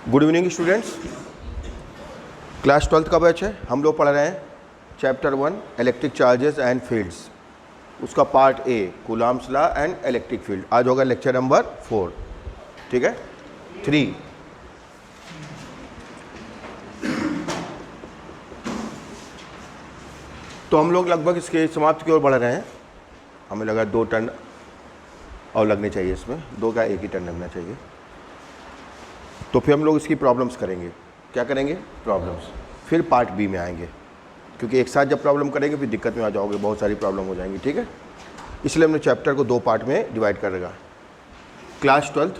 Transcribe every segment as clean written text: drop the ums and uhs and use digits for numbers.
Good evening students. Class 12th का batch है। हम लोग पढ़ रहे हैं chapter 1 electric charges and fields, उसका part A Coulomb's law and electric field. आज होगा लेक्चर नंबर 4, ठीक है 3। तो हम लोग लगभग इसके समाप्ति की ओर बढ़ रहे हैं। हमें लगा 2 टर्न और लगने चाहिए, इसमें 2 का 1 ही टर्न लगना चाहिए। तो फिर हम लोग इसकी प्रॉब्लम्स करेंगे। क्या करेंगे? प्रॉब्लम्स। फिर पार्ट बी में आएंगे, क्योंकि एक साथ जब प्रॉब्लम करेंगे फिर दिक्कत में आ जाओगे, बहुत सारी प्रॉब्लम हो जाएंगी, ठीक है। इसलिए हमने चैप्टर को 2 पार्ट में डिवाइड कर रखा। Class 12th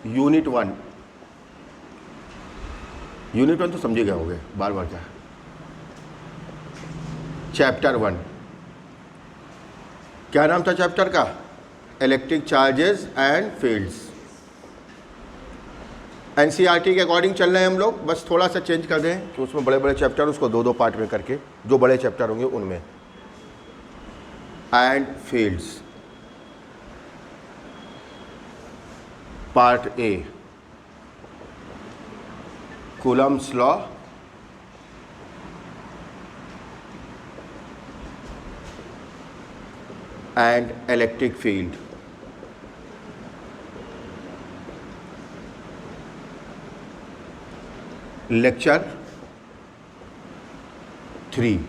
unit 1। यूनिट 1 तो समझे गए होंगे, बार बार क्या। चैप्टर 1 क्या नाम था चैप्टर का? Electric charges and fields. NCERT के अकॉर्डिंग चल रहे हैं हम लोग, बस थोड़ा सा चेंज कर दें कि उसमें बड़े बड़े चैप्टर उसको 2-2 पार्ट में करके, जो बड़े चैप्टर होंगे उनमें। And fields part A Coulomb's law and electric field. Lecture 3।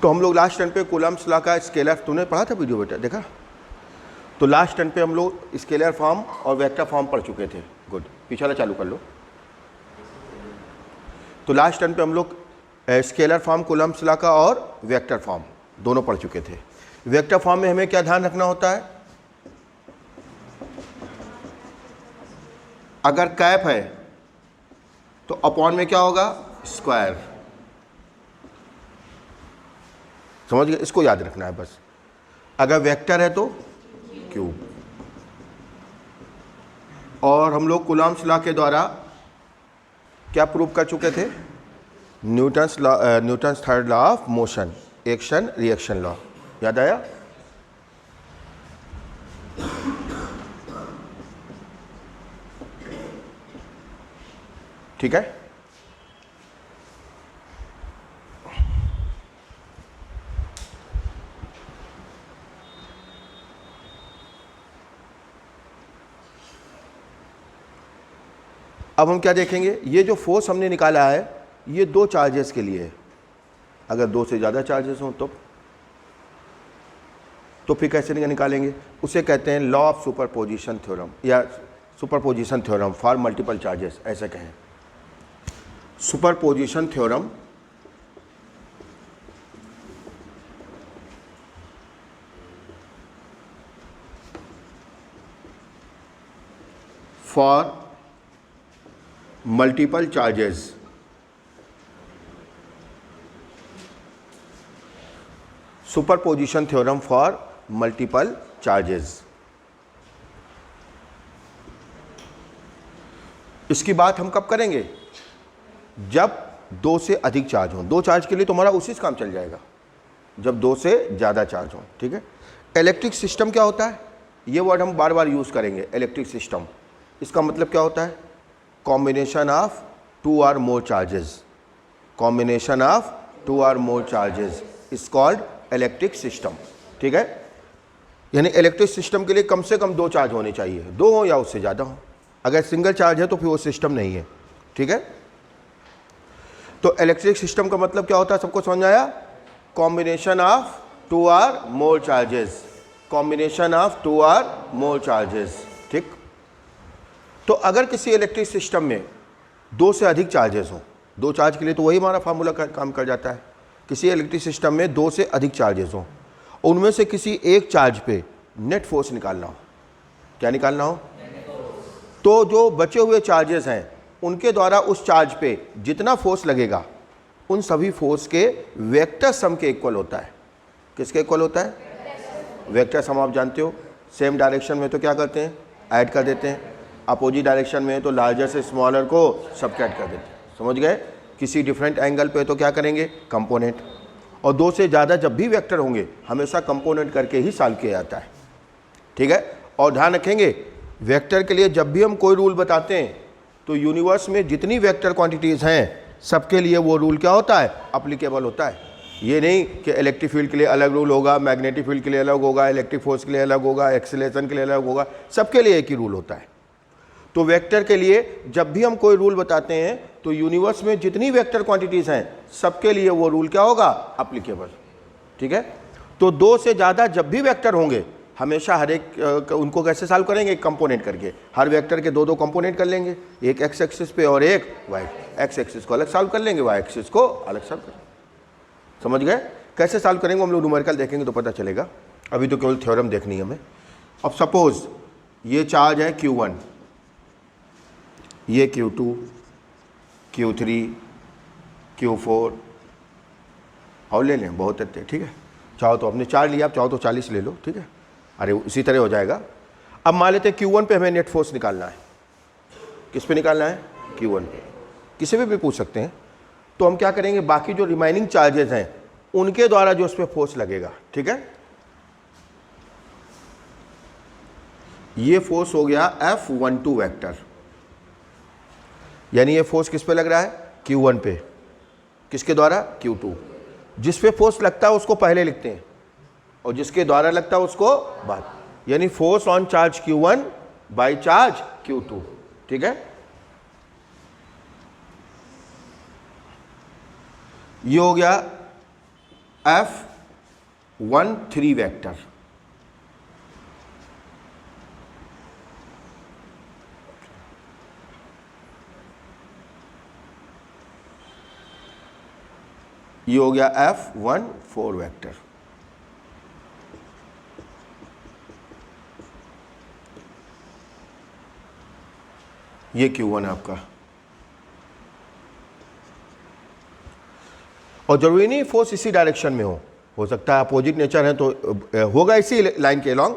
तो हम लोग लास्ट टर्न पे कूलॉम्स लॉ का स्केलर, तूने पढ़ा था वीडियो बेटा, देखा? तो लास्ट टर्न पे हम लोग स्केलर फॉर्म और वेक्टर फॉर्म पढ़ चुके थे। गुड, पीछे वाला चालू कर लो। तो लास्ट टर्न पे हम लोग स्केलर फॉर्म कूलॉम्स लॉ का और वेक्टर फॉर्म दोनों पढ़ चुके थे। वेक्टर फॉर्म में हमें क्या ध्यान रखना होता है? अगर कैप है तो अपॉन में क्या होगा? स्क्वायर। समझ गए? इसको याद रखना है बस। अगर वेक्टर है तो क्यूब। और हम लोग कूलॉम्स लॉ के द्वारा क्या प्रूव कर चुके थे? Newton's third law of motion, action reaction law. याद आया? ठीक है। अब हम क्या देखेंगे? ये जो फोर्स हमने निकाला है ये 2 चार्जेस के लिए है। अगर 2 से ज़्यादा चार्जेस हों तो फिर कैसे निकालेंगे? उसे कहते हैं लॉ ऑफ सुपरपोजिशन थ्योरम या superposition theorem for multiple charges, ऐसे कहें। Superposition theorem for multiple charges. Superposition theorem for multiple charges. इसकी बात हम कब करेंगे? जब 2 से अधिक चार्ज हो। 2 चार्ज के लिए तुम्हारा उसी से काम चल जाएगा, जब 2 से ज़्यादा चार्ज हो, ठीक है। इलेक्ट्रिक सिस्टम क्या होता है? ये वर्ड हम बार बार यूज़ करेंगे, इलेक्ट्रिक सिस्टम। इसका मतलब क्या होता है? कॉम्बिनेशन ऑफ 2 और मोर चार्जेस। कॉम्बिनेशन ऑफ 2 और more charges is called electric system, ठीक है। यानी इलेक्ट्रिक सिस्टम के लिए कम से कम 2 चार्ज होने चाहिए, 2 हो या उससे ज़्यादा हो। अगर सिंगल चार्ज है तो फिर वो सिस्टम नहीं है, ठीक है। तो इलेक्ट्रिक सिस्टम का मतलब क्या होता है? सबको समझ आया? कॉम्बिनेशन ऑफ 2 और मोर चार्जेस। कॉम्बिनेशन ऑफ 2 और मोर चार्जेस, ठीक। तो अगर किसी इलेक्ट्रिक सिस्टम में 2 से अधिक चार्जेस हों, 2 चार्ज के लिए तो वही हमारा फार्मूला काम कर जाता है। किसी इलेक्ट्रिक सिस्टम में 2 से अधिक चार्जेस हों, उनमें से किसी एक चार्ज पे नेट फोर्स निकालना हो। क्या निकालना हो? तो जो बचे हुए चार्जेस हैं उनके द्वारा उस चार्ज पे जितना फोर्स लगेगा उन सभी फोर्स के वेक्टर सम के इक्वल होता है। किसके इक्वल होता है? वेक्टर सम आप जानते हो। सेम डायरेक्शन में तो क्या करते हैं? ऐड कर देते हैं। अपोजिट डायरेक्शन में तो लार्जर से स्मॉलर को सबट्रैक्ट कर देते हैं। समझ गए? किसी डिफरेंट एंगल पे तो क्या करेंगे? कंपोनेंट। और 2 से ज़्यादा जब भी वेक्टर होंगे हमेशा कंपोनेंट करके ही सॉल्व किया जाता है, ठीक है। और ध्यान रखेंगे वेक्टर के लिए जब भी हम कोई रूल बताते हैं तो यूनिवर्स में जितनी वेक्टर क्वांटिटीज़ हैं सबके लिए वो रूल क्या होता है, अप्लीकेबल होता है। ये नहीं कि इलेक्ट्रिक फील्ड के लिए अलग रूल होगा, मैग्नेटिक फील्ड के लिए अलग होगा, इलेक्ट्रिक फोर्स के लिए अलग होगा, एक्सीलरेशन के लिए अलग होगा, सबके लिए एक ही रूल होता है। तो वेक्टर के लिए जब भी हम कोई रूल बताते हैं तो यूनिवर्स में जितनी वेक्टर क्वांटिटीज़ हैं सबके लिए वो रूल क्या होगा, अप्लीकेबल। ठीक है। तो दो से ज़्यादा जब भी वेक्टर होंगे हमेशा हर एक उनको कैसे सॉल्व करेंगे, एक कंपोनेंट करके। हर वेक्टर के दो दो कंपोनेंट कर लेंगे, एक एक्स एक्सिस पे और एक वाई। एक्स एक्सिस को अलग सॉल्व कर लेंगे, वाई एक्सिस को अलग सॉल्व करेंगे। समझ गए कैसे सॉल्व करेंगे, हम लोग न्यूमेरिकल देखेंगे तो पता चलेगा, अभी तो केवल थ्योरम देखनी है हमें। अब सपोज ये चार्ज है Q1, ये Q2, Q3, Q4 और ले लें, बहुत अच्छे। ठीक है, चाहो तो आपने 4 लिया, आप चाहो तो 40 ले लो। ठीक है, अरे उसी तरह हो जाएगा। अब मान लेते हैं Q1 पे हमें नेट फोर्स निकालना है। किस पे निकालना है, Q1 पे। किसी भी पूछ सकते हैं। तो हम क्या करेंगे, बाकी जो रिमाइनिंग चार्जेस हैं उनके द्वारा जो उस पर फोर्स लगेगा। ठीक है, ये फोर्स हो गया F12 वेक्टर, यानी ये फोर्स किस पे लग रहा है, Q1 पे। किसके द्वारा, Q2। जिस पे फोर्स लगता है उसको पहले लिखते हैं और जिसके द्वारा लगता है उसको बाद, यानी force on charge Q1 by charge Q2। ठीक है, ये हो गया F13 वेक्टर। ये हो गया F14 वेक्टर। ये Q1 है आपका। और जरूरी नहीं फोर्स इसी डायरेक्शन में हो सकता है अपोजिट नेचर है तो होगा इसी लाइन के अलॉन्ग,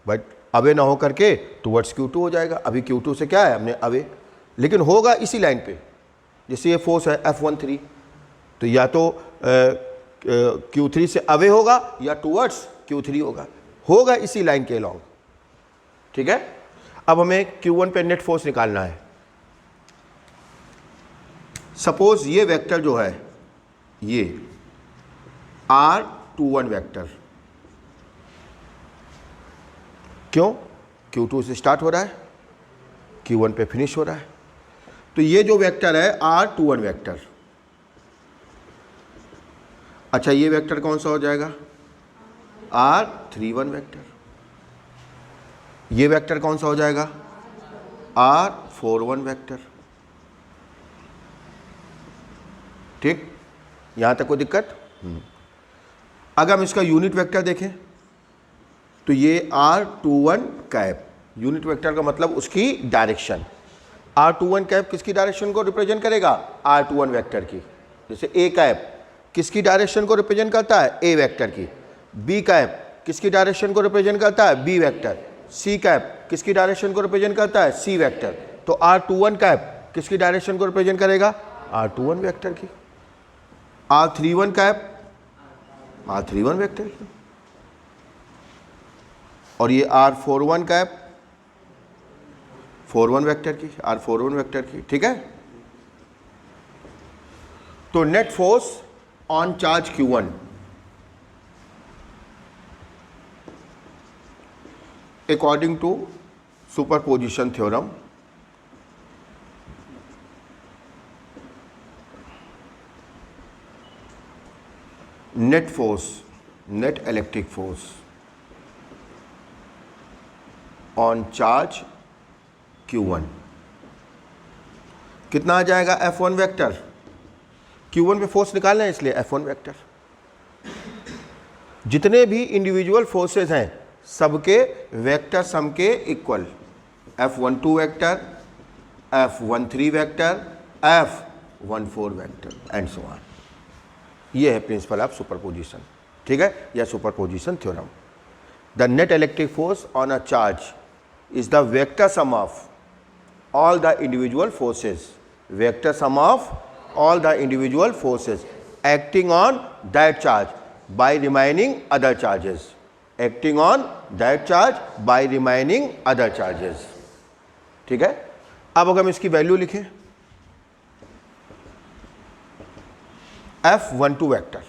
बट अवे ना हो करके टुवर्ड्स Q2 हो जाएगा। अभी Q2 से क्या है हमने अवे, लेकिन होगा इसी लाइन पे। जैसे ये फोर्स है F13, तो या तो Q3 से अवे होगा या टुवर्ड्स Q3 होगा इसी लाइन के अलॉन्ग। ठीक है, अब हमें Q1 पे नेट फोर्स निकालना है। सपोज ये वेक्टर जो है ये R21 वेक्टर, क्यों, Q2 से स्टार्ट हो रहा है, Q1 पे फिनिश हो रहा है। तो ये जो वेक्टर है R21 वेक्टर। अच्छा, ये वेक्टर कौन सा हो जाएगा, R31 वेक्टर। ये वेक्टर कौन सा हो जाएगा, R41 वेक्टर। ठीक, यहां तक कोई दिक्कत। अगर हम इसका यूनिट वेक्टर देखें तो ये R21 कैप, यूनिट वेक्टर का मतलब उसकी डायरेक्शन। R21 कैप किसकी डायरेक्शन को रिप्रेजेंट करेगा, R21 वेक्टर की। जैसे A कैप किसकी डायरेक्शन को रिप्रेजेंट करता है, A वेक्टर की। B कैप किसकी डायरेक्शन को रिप्रेजेंट करता है, B वेक्टर। C कैप किसकी डायरेक्शन को रिप्रेजेंट करता है, C वेक्टर। तो R21 कैप किसकी डायरेक्शन को रिप्रेजेंट करेगा, R21 वेक्टर की। R31 कैप R31 वेक्टर की। और ये R41 कैप 41 वेक्टर की, R41 वेक्टर की। ठीक है, तो net force on charge Q1 according to superposition theorem net force, net electric force on charge Q1 कितना आ जाएगा, F1 वेक्टर। Q1 पे फोर्स निकालना है इसलिए F1 वेक्टर। जितने भी इंडिविजुअल फोर्सेस हैं सबके वेक्टर सम के equal, F12 vector, F13 vector, F14 vector and so on. ये है प्रिंसिपल ऑफ सुपरपोजिशन। ठीक है, या superposition theorem. The net electric force on a charge is the vector sum of all the individual forces, vector sum of all the individual forces acting on that charge by remaining other charges, acting on that charge by remaining other charges. ठीक है। अब अगर हम इसकी value लिखें, F12 vector,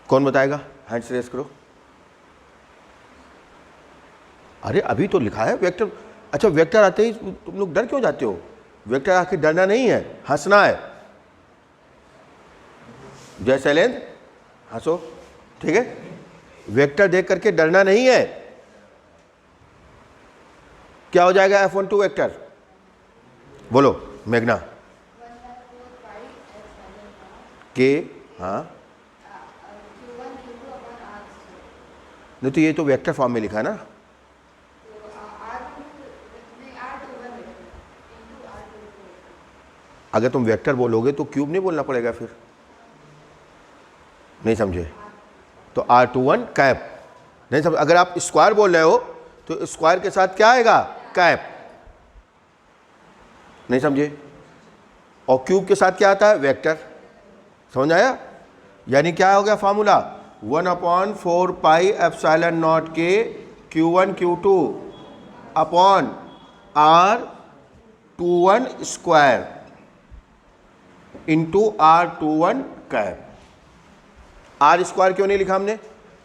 कौन बताएगा? Hands race करो। अरे अभी तो लिखा है वेक्टर। अच्छा, वेक्टर आते ही तुम लोग डर क्यों जाते हो? वेक्टर आके डरना नहीं है, हंसना है। जय शैलेंद्र, हंसो, ठीक है। वेक्टर देख करके डरना नहीं है। क्या हो जाएगा F12 वेक्टर? बोलो मेघना। के, हाँ नहीं तो ये तो वेक्टर फॉर्म में लिखा है ना। अगर तुम वेक्टर बोलोगे तो क्यूब नहीं बोलना पड़ेगा फिर, नहीं समझे? तो R21 कैप, नहीं समझ? अगर आप स्क्वायर बोल रहे हो तो स्क्वायर के साथ क्या आएगा? कैप, नहीं समझे? और क्यूब के साथ क्या आता है? वेक्टर। समझ आया? यानी क्या हो गया फॉर्मूला? 1/4 पाई एप्सिलॉन नॉट के Q1 Q2 upon R21 square into R21 cap. R square क्यों नहीं लिखा हमने?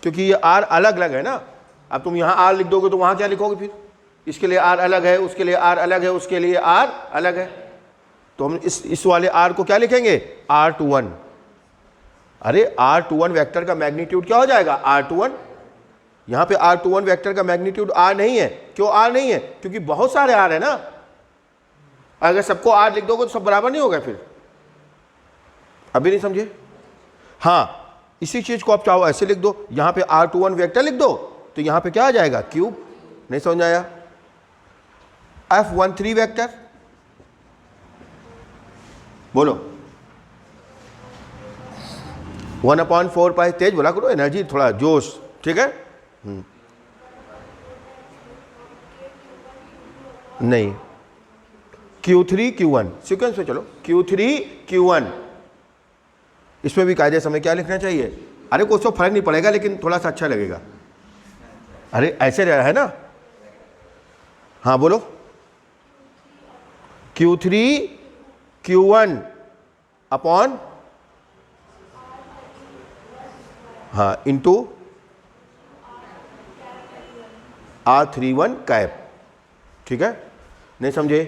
क्योंकि ये आर अलग अलग है ना। अब तुम यहाँ आर लिख दोगे तो वहाँ क्या लिखोगे फिर? इसके लिए आर अलग है, उसके लिए आर अलग है, उसके लिए आर अलग है। तो हम इस वाले आर को क्या लिखेंगे? R21। अरे R21 वेक्टर का मैग्नीट्यूड क्या हो जाएगा? R21। यहाँ पे R21 वेक्टर का मैग्नीट्यूड आर नहीं है। क्यों आर नहीं है? क्योंकि बहुत सारे आर है ना। अगर सबको आर लिख दोगे तो सब बराबर नहीं होगा फिर। अभी नहीं समझे? हाँ, इसी चीज को आप चाहो ऐसे लिख दो, यहां पे R21 वेक्टर लिख दो तो यहां पे क्या आ जाएगा? क्यूब। नहीं समझ आया? F13 वेक्टर बोलो। 1/4 पाई, तेज बोला करो, एनर्जी, थोड़ा जोश, ठीक है। नहीं, Q3 Q1 सीक्वेंस में चलो। Q3 Q1, इसमें भी कायदे समय क्या लिखना चाहिए? अरे कुछ तो फर्क नहीं पड़ेगा लेकिन थोड़ा सा अच्छा लगेगा। अरे ऐसे रहा है ना। हाँ बोलो। Q3 Q1 अपॉन, हाँ, इंटू R31 कैप, ठीक है। नहीं समझे?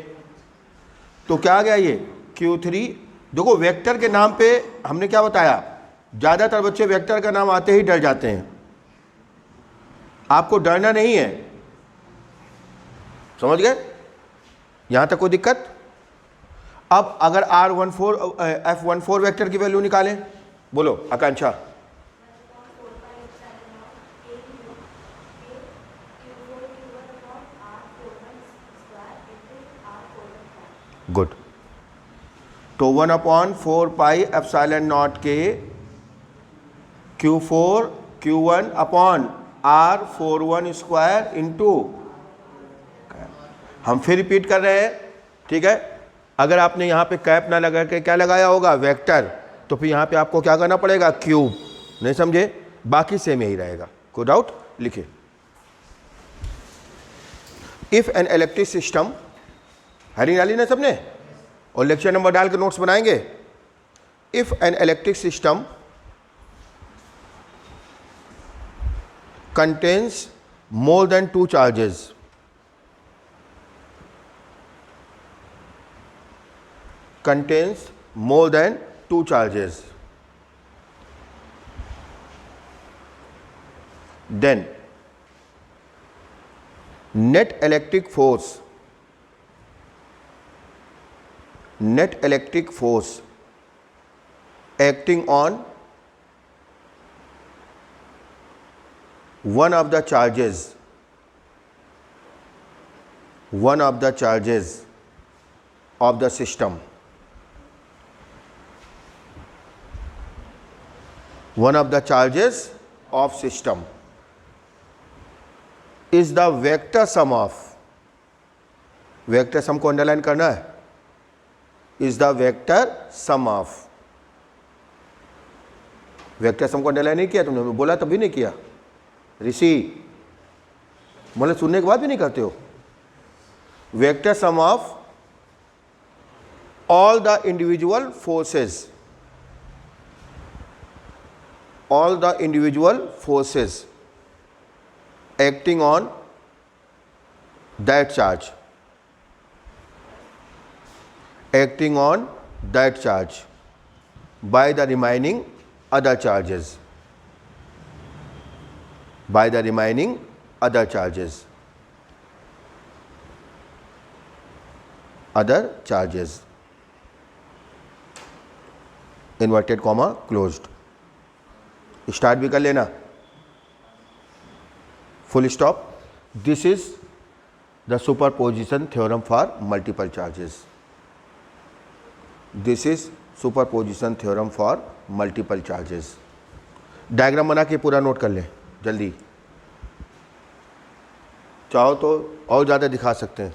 तो क्या आ गया ये? Q3। देखो वेक्टर के नाम पे हमने क्या बताया? ज्यादातर बच्चे वेक्टर का नाम आते ही डर जाते हैं। आपको डरना नहीं है, समझ गए? यहां तक कोई दिक्कत? अब अगर F14 वेक्टर की वैल्यू निकालें, बोलो आकांक्षा। गुड। तो 1/4 पाई एप्सिलॉन नॉट के Q4 Q1 upon R41 square into, हम फिर रिपीट कर रहे हैं, ठीक है। अगर आपने यहाँ पे कैप ना लगा के क्या लगाया होगा? वेक्टर, तो फिर यहाँ पे आपको क्या करना पड़ेगा? क्यूब। नहीं समझे? बाकी सेम यही रहेगा, कोई डाउट? लिखे। If an electric system, heading डाली ना सबने, और लेक्चर नंबर डाल के नोट्स बनाएंगे। If an electric system contains more than 2 charges, contains more than 2 charges, then net electric force acting on one of the charges of the system, one of the charges of system is the vector sum of, vector sum को underline करना है, is the vector sum of. Vector sum को underline नहीं किया तुमने? बोला तभी नहीं किया ऋषि, मतलब सुनने के बाद भी नहीं करते हो? Vector sum of all the individual forces, all the individual forces acting on that charge, acting on that charge by the remaining other charges, by the remaining other charges, other charges, inverted comma closed. Start भी कर लेना, full stop. This is the superposition theorem for multiple charges. This is superposition theorem for multiple charges. Diagram बना के पूरा note कर लें जल्दी, चाहो तो और ज़्यादा दिखा सकते हैं,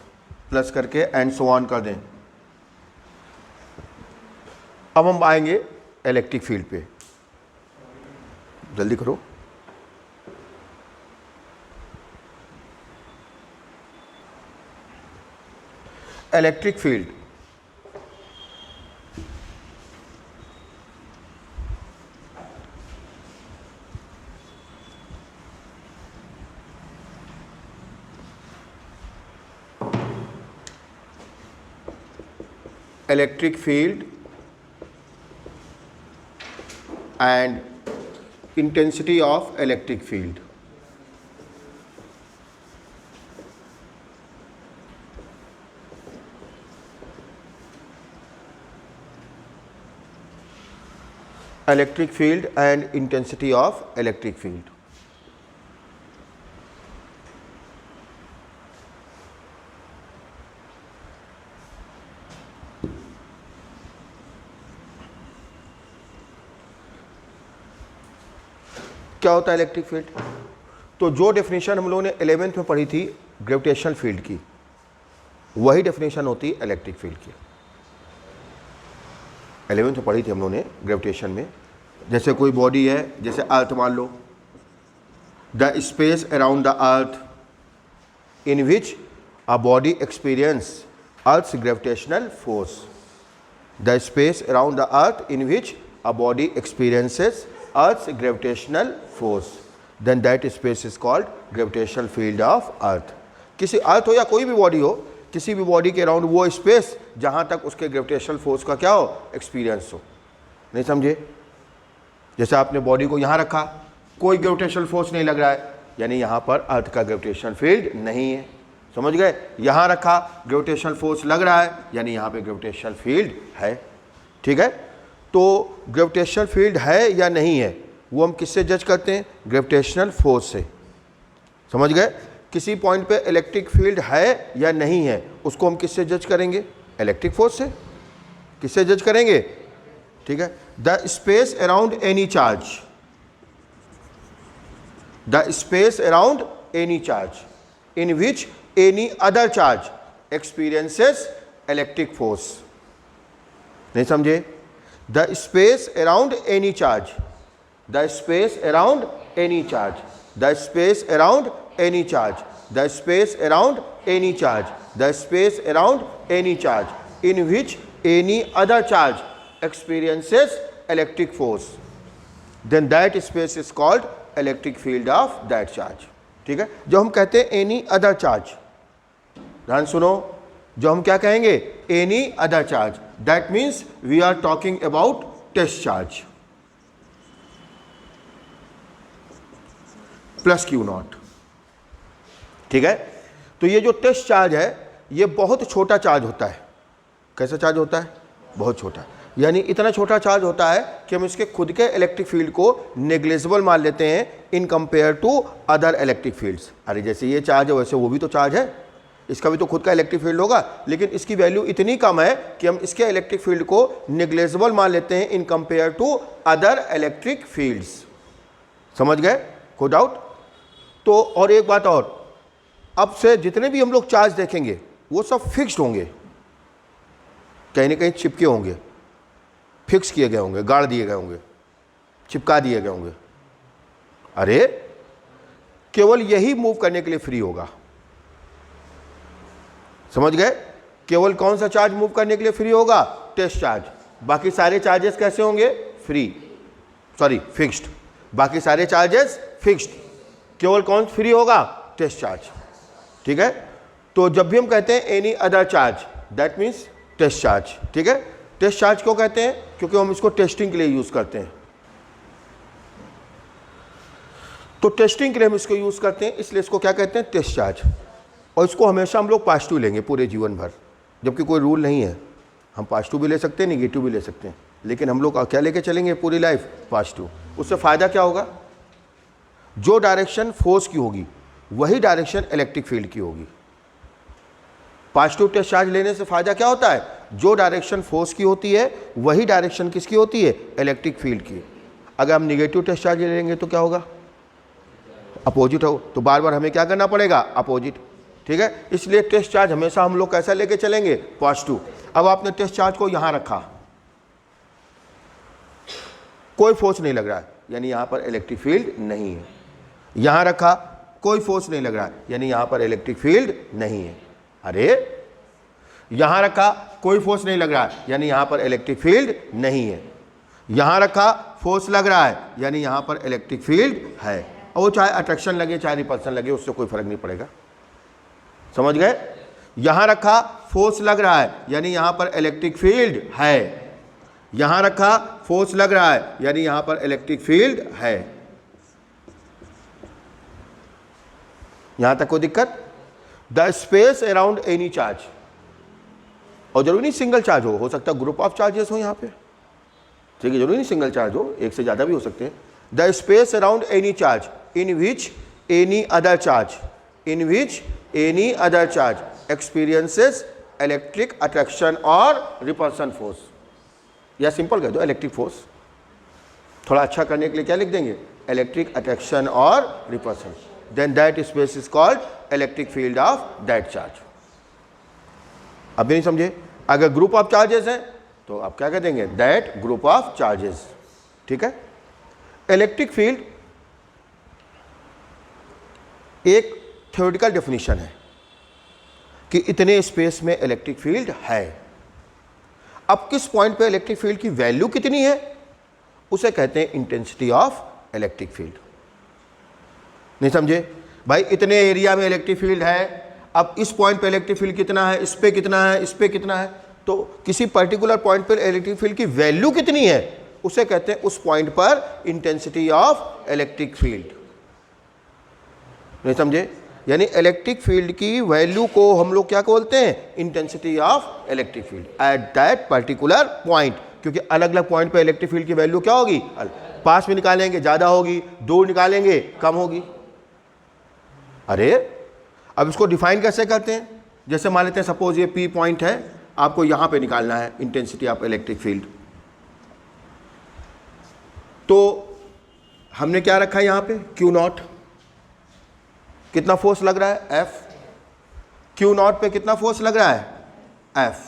प्लस करके एंड सो ऑन कर दें। अब हम आएंगे इलेक्ट्रिक फील्ड पे, जल्दी करो। Electric field, electric field and intensity of electric field. Electric field and intensity of electric field. क्या होता है इलेक्ट्रिक फील्ड? तो जो डेफिनेशन हम लोगों ने 11th में पढ़ी थी ग्रेविटेशनल फील्ड की, वही डेफिनेशन होती है इलेक्ट्रिक फील्ड की। 11th में पढ़ी थी हम लोगों ने ग्रेविटेशन में। जैसे कोई बॉडी है, जैसे अर्थ मान लो, the space around the earth in which a body experience earth's gravitational force, the space around the earth in which a body experiences Earth's gravitational force, then that space is called gravitational field of Earth. किसी अर्थ हो या कोई भी body हो, किसी भी body के around वो स्पेस जहाँ तक उसके ग्रेविटेशनल फोर्स का क्या हो, एक्सपीरियंस हो। नहीं समझे? जैसे आपने बॉडी को यहाँ रखा, कोई ग्रेविटेशनल फोर्स नहीं लग रहा है, यानी यहाँ पर अर्थ का ग्रेविटेशनल फील्ड नहीं है। समझ गए? यहाँ रखा, ग्रेविटेशनल फोर्स लग रहा है, यानी यहाँ पे ग्रेविटेशनल फील्ड है। ठीक है? तो ग्रेविटेशनल फील्ड है या नहीं है, वो हम किससे जज करते हैं? ग्रेविटेशनल फोर्स से। समझ गए? किसी पॉइंट पे इलेक्ट्रिक फील्ड है या नहीं है, उसको हम किससे जज करेंगे? इलेक्ट्रिक फोर्स से। किससे जज करेंगे? ठीक है? The space around any charge, the space around any charge in which any other charge experiences electric force. नहीं समझे? The space around any charge, the space around any charge, the space around any charge, the space around any charge, the space around any charge in which any other charge experiences electric force, then that space is called electric field of that charge. ठीक है? जो हम कहते हैं any other charge, ध्यान सुनो, जो हम क्या कहेंगे? any other charge, that means we are talking about test charge plus q naught। ठीक है? तो ये जो टेस्ट चार्ज है, ये बहुत छोटा चार्ज होता है। कैसा चार्ज होता है? बहुत छोटा, यानी इतना छोटा चार्ज होता है कि हम इसके खुद के इलेक्ट्रिक फील्ड को नेग्लिजिबल मान लेते हैं in compare to other electric fields. अरे जैसे ये चार्ज है, वैसे वो भी तो चार्ज है, इसका भी तो खुद का इलेक्ट्रिक फील्ड होगा, लेकिन इसकी वैल्यू इतनी कम है कि हम इसके इलेक्ट्रिक फील्ड को नेग्लिजिबल मान लेते हैं in compare to other electric fields. समझ गए? कोई डाउट? तो और एक बात और, अब से जितने भी हम लोग चार्ज देखेंगे वो सब फिक्स्ड होंगे, कहीं ना कहीं चिपके होंगे, फिक्स किए गए होंगे, गाड़ दिए गए होंगे, चिपका दिए गए होंगे। अरे केवल यही मूव करने के लिए फ्री होगा। समझ गए? केवल कौन सा चार्ज मूव करने के लिए फ्री होगा? Test charge. बाकी सारे चार्जेस कैसे होंगे? फिक्स्ड। बाकी सारे चार्जेस फिक्स्ड। केवल कौन फ्री होगा? Test charge. ठीक है, तो जब भी हम कहते हैं any other charge, that means test charge. ठीक है, टेस्ट चार्ज क्यों कहते हैं? क्योंकि हम इसको टेस्टिंग के लिए यूज करते हैं। तो टेस्टिंग के लिए हम इसको यूज करते हैं, इसलिए इसको क्या कहते हैं? Test charge. और इसको हमेशा हम लोग पॉजिटिव लेंगे पूरे जीवन भर, जबकि कोई रूल नहीं है। हम पॉजिटिव भी ले सकते हैं, निगेटिव भी ले सकते हैं, लेकिन हम लोग क्या लेके चलेंगे पूरी लाइफ? पॉजिटिव। उससे फायदा क्या होगा? जो डायरेक्शन फोर्स की होगी वही डायरेक्शन इलेक्ट्रिक फील्ड की होगी। पॉजिटिव टेस्ट चार्ज लेने से फायदा क्या होता है? जो डायरेक्शन फोर्स की होती है वही डायरेक्शन किसकी होती है? इलेक्ट्रिक फील्ड की। अगर हम निगेटिव टेस्ट चार्ज लेंगे तो क्या होगा? अपोजिट हो, तो बार बार हमें क्या करना पड़ेगा? अपोजिट। ठीक है, इसलिए टेस्ट चार्ज हमेशा हम लोग कैसा लेके चलेंगे? पॉजिटिव। अब आपने टेस्ट चार्ज को यहां रखा, कोई फोर्स नहीं लग रहा है, यानी यहां पर इलेक्ट्रिक फील्ड नहीं है। यहां रखा, कोई फोर्स नहीं लग रहा है, यानी यहां पर इलेक्ट्रिक फील्ड नहीं है। अरे यहां रखा, कोई फोर्स नहीं लग रहा है, यानी यहां पर इलेक्ट्रिक फील्ड नहीं है। यहां रखा, फोर्स लग रहा है, यानी यहां पर इलेक्ट्रिक फील्ड है। और वो चाहे अट्रैक्शन लगे चाहे रिपल्सन लगे, उससे कोई फर्क नहीं पड़ेगा। समझ गए? यहां रखा, फोर्स लग रहा है, यानी यहां पर इलेक्ट्रिक फील्ड है। यहां रखा, फोर्स लग रहा है, यानी यहां पर इलेक्ट्रिक फील्ड है। यहां तक कोई दिक्कत? The space around any charge, और जरूरी नहीं सिंगल चार्ज हो सकता है ग्रुप ऑफ चार्जेस हो यहां पे। ठीक है, जरूरी नहीं सिंगल चार्ज हो, एक से ज्यादा भी हो सकते हैं। The space around any charge in which any other charge experiences electric attraction और रिपल्सन फोर्स, या सिंपल कह दो इलेक्ट्रिक फोर्स। थोड़ा अच्छा करने के लिए क्या लिख देंगे? इलेक्ट्रिक अट्रैक्शन और repulsion. Then that space is called electric field of that charge. अभी नहीं समझे? अगर ग्रुप ऑफ चार्जेस हैं तो आप क्या कह देंगे? That group of charges. ठीक है, इलेक्ट्रिक फील्ड एक थ्योरेटिकल डेफिनेशन है कि इतने स्पेस में इलेक्ट्रिक फील्ड है। अब किस पॉइंट पे इलेक्ट्रिक फील्ड की वैल्यू कितनी है, उसे कहते हैं इंटेंसिटी ऑफ इलेक्ट्रिक फील्ड। नहीं समझे भाई? इतने एरिया में इलेक्ट्रिक फील्ड है, अब इस पॉइंट पे इलेक्ट्रिक फील्ड कितना है, इस पे कितना है, इस पे कितना है, तो किसी पर्टिकुलर पॉइंट पर इलेक्ट्रिक फील्ड की वैल्यू कितनी है, उसे कहते हैं उस पॉइंट पर इंटेंसिटी ऑफ इलेक्ट्रिक फील्ड। नहीं समझे? यानी इलेक्ट्रिक फील्ड की वैल्यू को हम लोग क्या बोलते हैं? Intensity of electric field at that particular point. क्योंकि अलग अलग पॉइंट पे इलेक्ट्रिक फील्ड की वैल्यू क्या होगी? पास में निकालेंगे ज़्यादा होगी, दूर निकालेंगे कम होगी। अरे अब इसको डिफाइन कैसे करते हैं? जैसे मान लेते हैं सपोज ये पी पॉइंट है, आपको यहां पे निकालना है इंटेंसिटी ऑफ इलेक्ट्रिक फील्ड। तो हमने क्या रखा है यहां पे? Q not. कितना फोर्स लग रहा है? एफ। क्यू नॉट पे कितना फोर्स लग रहा है? एफ।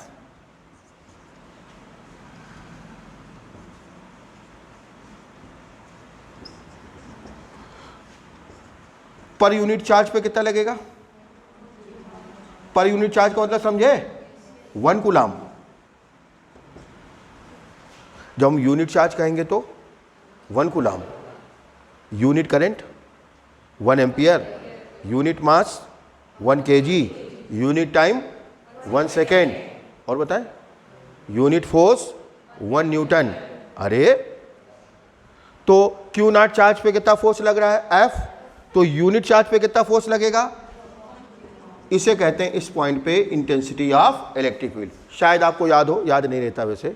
पर यूनिट चार्ज पे कितना लगेगा? पर यूनिट चार्ज का मतलब समझे? 1 कूलाम। जब हम यूनिट चार्ज कहेंगे तो 1 coulomb, unit current 1 ampere, unit mass 1 kg, unit time 1 second, और बताएं यूनिट फोर्स 1 न्यूटन। अरे तो क्यू नॉट चार्ज पे कितना फोर्स लग रहा है? एफ। तो यूनिट चार्ज पे कितना फोर्स लगेगा? इसे कहते हैं इस पॉइंट पे इंटेंसिटी ऑफ इलेक्ट्रिक फील्ड। शायद आपको याद हो, याद नहीं रहता वैसे,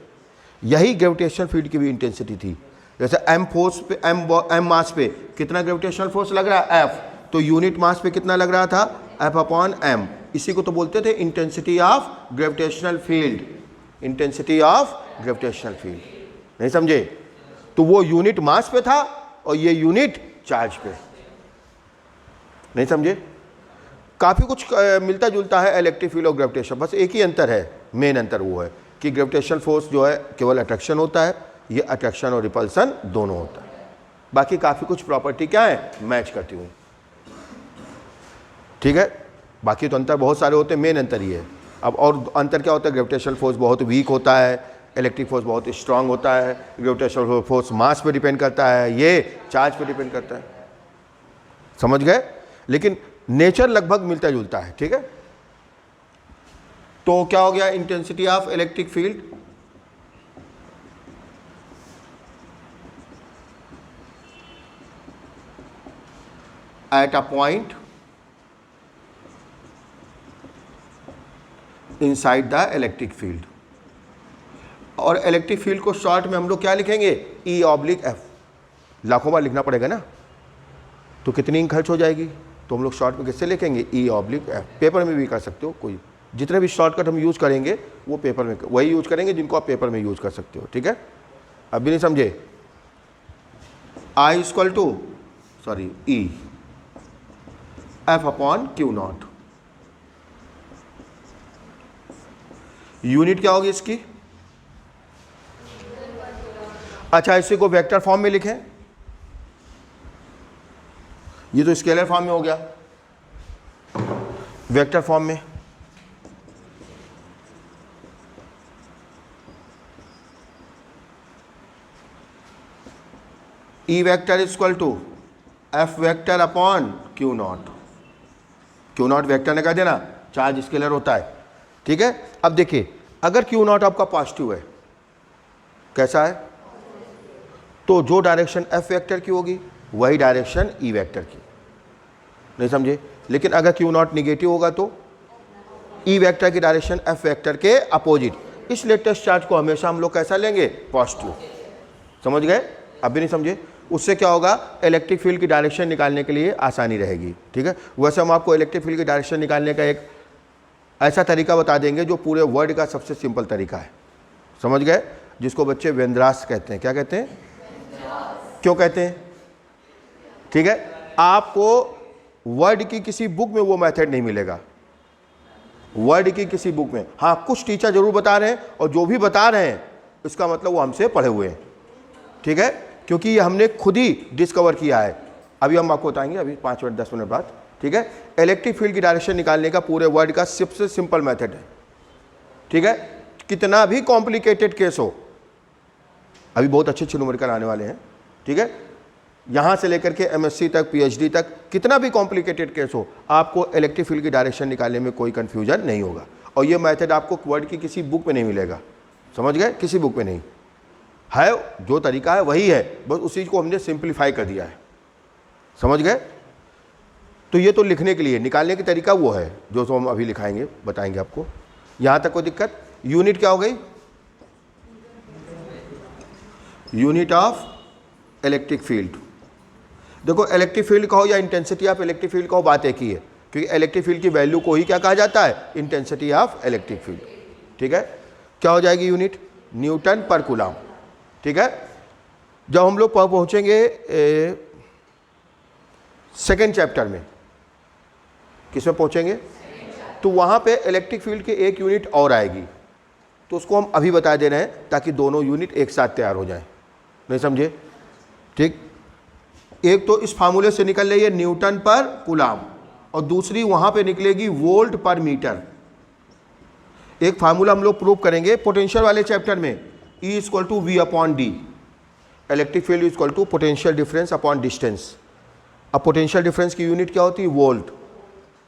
यही ग्रेविटेशनल फील्ड की भी इंटेंसिटी थी। जैसे एम फोर्स पे, एम मास पे कितना ग्रेविटेशनल फोर्स लग रहा है? एफ। तो यूनिट मास पे कितना लग रहा था? F upon M. इसी को तो बोलते थे intensity of gravitational field. Intensity of gravitational field. नहीं समझे? तो वो यूनिट मास पे था और ये यूनिट चार्ज पे। नहीं समझे? काफ़ी कुछ मिलता जुलता है इलेक्ट्रिक फील्ड और ग्रेविटेशन, बस एक ही अंतर है, मेन अंतर वो है कि ग्रेविटेशनल फोर्स जो है केवल अट्रैक्शन होता है, ये अट्रैक्शन और रिपल्सन दोनों होता है। बाकी काफ़ी कुछ प्रॉपर्टी क्या है? मैच करती हुई। ठीक है, बाकी तो अंतर बहुत सारे होते हैं, मेन अंतर ये है। अब और अंतर क्या होता है, ग्रेविटेशनल फोर्स बहुत वीक होता है, इलेक्ट्रिक फोर्स बहुत स्ट्रांग होता है। ग्रेविटेशनल फोर्स मास पे डिपेंड करता है, ये चार्ज पे डिपेंड करता है। समझ गए? लेकिन नेचर लगभग मिलता जुलता है, ठीक है। तो क्या हो गया, intensity of electric field at a point inside the electric field. और इलेक्ट्रिक फील्ड को शॉर्ट में हम लोग क्या लिखेंगे, E ऑब्लिक F। लाखों बार लिखना पड़ेगा ना, तो कितनी इंक खर्च हो जाएगी, तो हम लोग शॉर्ट में किससे लिखेंगे, E ऑब्लिक F। पेपर में भी कर सकते हो, कोई जितने भी शॉर्टकट हम यूज़ करेंगे वो पेपर में वही यूज़ करेंगे जिनको आप पेपर में यूज़ कर सकते हो, ठीक है। अब भी नहीं समझे, I equal to sorry E F अपॉन Q नॉट। यूनिट क्या होगी इसकी, अच्छा इसी को वेक्टर फॉर्म में लिखें, ये तो स्केलर फॉर्म में हो गया, वेक्टर फॉर्म में E vector equal to F vector upon Q naught. Q naught vector ने कह देना, चार्ज स्केलर होता है, ठीक है। अब देखिए अगर Q नॉट आपका पॉजिटिव है, कैसा है, तो जो डायरेक्शन F वेक्टर की होगी वही डायरेक्शन E वेक्टर की, नहीं समझे। लेकिन अगर Q नॉट निगेटिव होगा तो E वेक्टर की डायरेक्शन F वेक्टर के अपोजिट। इस लेटेस्ट चार्ज को हमेशा हम लोग कैसा लेंगे, पॉजिटिव। समझ गए? अब भी नहीं समझे, उससे क्या होगा, इलेक्ट्रिक फील्ड की डायरेक्शन निकालने के लिए आसानी रहेगी, ठीक है। वैसे हम आपको इलेक्ट्रिक फील्ड की डायरेक्शन निकालने का एक ऐसा तरीका बता देंगे जो पूरे वर्ल्ड का सबसे सिंपल तरीका है, समझ गए, जिसको बच्चे व्यंद्रास कहते हैं। क्या कहते हैं, क्यों कहते हैं, ठीक है। आपको वर्ड की किसी बुक में वो मेथड नहीं मिलेगा, वर्ड की किसी बुक में। हाँ, कुछ टीचर जरूर बता रहे हैं, और जो भी बता रहे हैं इसका मतलब वो हमसे पढ़े हुए हैं, ठीक है, क्योंकि ये हमने खुद ही डिस्कवर किया है। अभी हम आपको बताएंगे, अभी 5 मिनट 10 मिनट बाद, ठीक है। इलेक्ट्रिक फील्ड की डायरेक्शन निकालने का पूरे वर्ल्ड का सबसे सिंपल मेथड है, ठीक है। कितना भी कॉम्प्लिकेटेड केस हो, अभी बहुत अच्छे अच्छे न्यूमेरिकल आने वाले हैं, ठीक है, यहाँ से लेकर के MSc तक, PhD तक, कितना भी कॉम्प्लिकेटेड केस हो, आपको इलेक्ट्रिक फील्ड की डायरेक्शन निकालने में कोई कंफ्यूजन नहीं होगा। और ये मेथड आपको वर्ड की किसी बुक में नहीं मिलेगा, समझ गए, किसी बुक में नहीं है, जो तरीका है वही है, बस उसी को हमने सिंप्लीफाई कर दिया है, समझ गए। तो ये तो लिखने के लिए, निकालने की तरीका वो है जो हम अभी लिखाएंगे, बताएंगे आपको। यहाँ तक कोई दिक्कत। यूनिट क्या हो गई, यूनिट ऑफ इलेक्ट्रिक फील्ड। देखो इलेक्ट्रिक फील्ड कहो या इंटेंसिटी ऑफ इलेक्ट्रिक फील्ड कहो, बात एक ही है, क्योंकि इलेक्ट्रिक फील्ड की वैल्यू को ही क्या कहा जाता है, इंटेंसिटी ऑफ इलेक्ट्रिक फील्ड, ठीक है। क्या हो जाएगी यूनिट, न्यूटन पर कूलम, ठीक है। जब हम लोग पहुंचेंगे सेकेंड चैप्टर में, किसमें पहुंचेंगे, तो वहां पे इलेक्ट्रिक फील्ड की एक यूनिट और आएगी, तो उसको हम अभी बता दे रहे हैं ताकि दोनों यूनिट एक साथ तैयार हो जाएं, नहीं समझे, ठीक। एक तो इस फार्मूले से निकल रही है न्यूटन पर कूलम, और दूसरी वहां पे निकलेगी वोल्ट पर मीटर। एक फार्मूला हम लोग प्रूव करेंगे पोटेंशियल वाले चैप्टर में, E इक्वल टू V अपॉन D, electric field equal to potential difference upon distance. अब पोटेंशियल डिफरेंस की यूनिट क्या होती है, वोल्ट,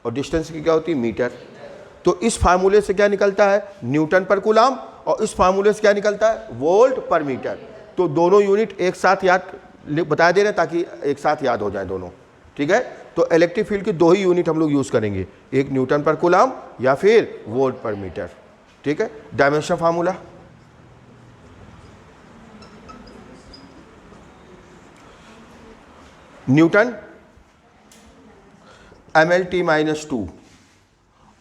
और डिस्टेंस की क्या होती है, मीटर। तो इस फार्मूले से क्या निकलता है, न्यूटन पर कूलम, और इस फार्मूले से क्या निकलता है, वोल्ट पर मीटर। तो दोनों यूनिट एक साथ याद बता दे रहे हैं ताकि एक साथ याद हो जाए दोनों, ठीक है। तो इलेक्ट्रिक फील्ड की दो ही यूनिट हम लोग यूज करेंगे, एक न्यूटन पर कूलम या फिर वोल्ट पर मीटर, ठीक है। Dimension formula, Newton mlt minus 2,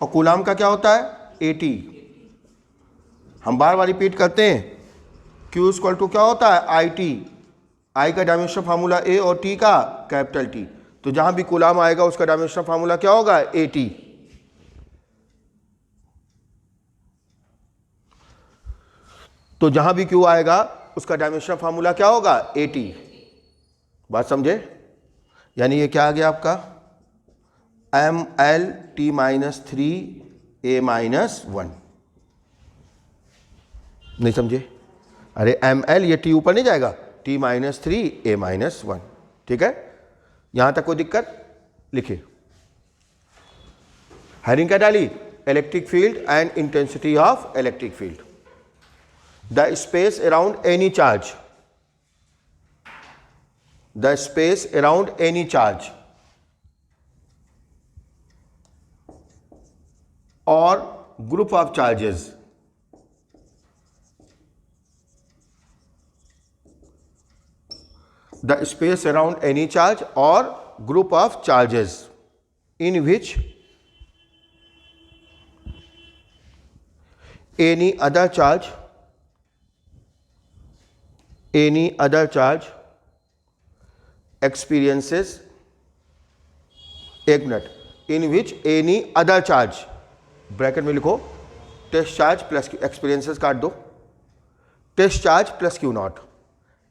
और कूलम का क्या होता है, AT। हम बार बार रिपीट करते हैं, Q इक्वल टू क्या होता है, IT। I का डायमेंशन फार्मूला A और T का कैपिटल T। तो जहां भी कूलम आएगा उसका डायमेंशन फार्मूला क्या होगा, AT। तो जहां भी Q आएगा उसका डायमेंशन फार्मूला क्या होगा, AT। बात समझे, यानी ये क्या आ गया आपका, MLT माइनस 3 ए माइनस 1। नहीं समझे? अरे एम एल ये टी ऊपर नहीं जाएगा, टी माइनस 3 ए माइनस 1। ठीक है, यहां तक कोई दिक्कत? लिखिए, हेडिंग क्या डाली? Electric field and intensity of electric field. The space around any charge, the space around any charge or group of charges the space around any charge or group of charges in which any other charge experiences, एक मिनट, in which any other charge, bracket में लिखो test charge plus Q, experiences काट दो, test charge plus Q naught,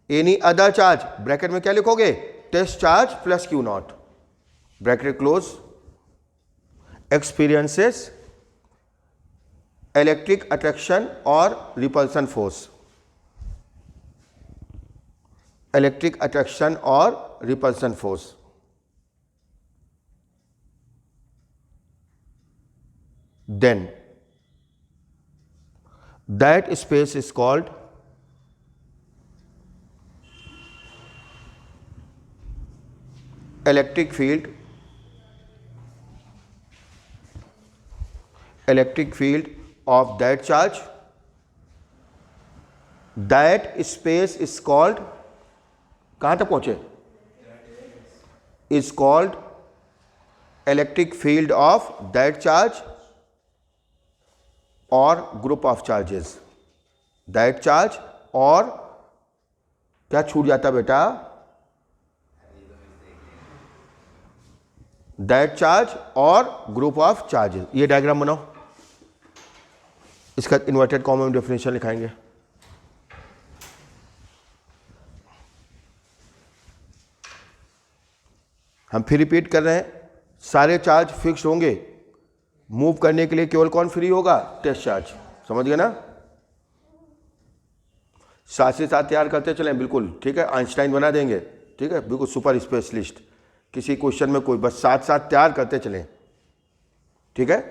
any other charge, bracket में क्या लिखोगे? Test charge plus Q naught, bracket close, experiences electric attraction और रिपल्सन फोर्स, इलेक्ट्रिक अट्रैक्शन और repulsion force. Then that space is called electric field, electric field of that charge. That space is called, कहाँ तक पहुँचे? is called electric field of that charge और group of charges, that charge और क्या छूट जाता बेटा? दैट चार्ज और ग्रुप ऑफ चार्जेस। ये डायग्राम बनाओ, इसका इन्वर्टेड कॉमा में डेफिनेशन लिखाएंगे। हम फिर रिपीट कर रहे हैं, सारे चार्ज फिक्स होंगे, मूव करने के लिए केवल कौन फ्री होगा? Test charge. समझ गए ना? साथ से साथ तैयार करते चलें, बिल्कुल ठीक है, आइंस्टाइन बना देंगे, ठीक है, बिल्कुल सुपर स्पेशलिस्ट, किसी क्वेश्चन में कोई, बस साथ साथ तैयार करते चलें, ठीक है।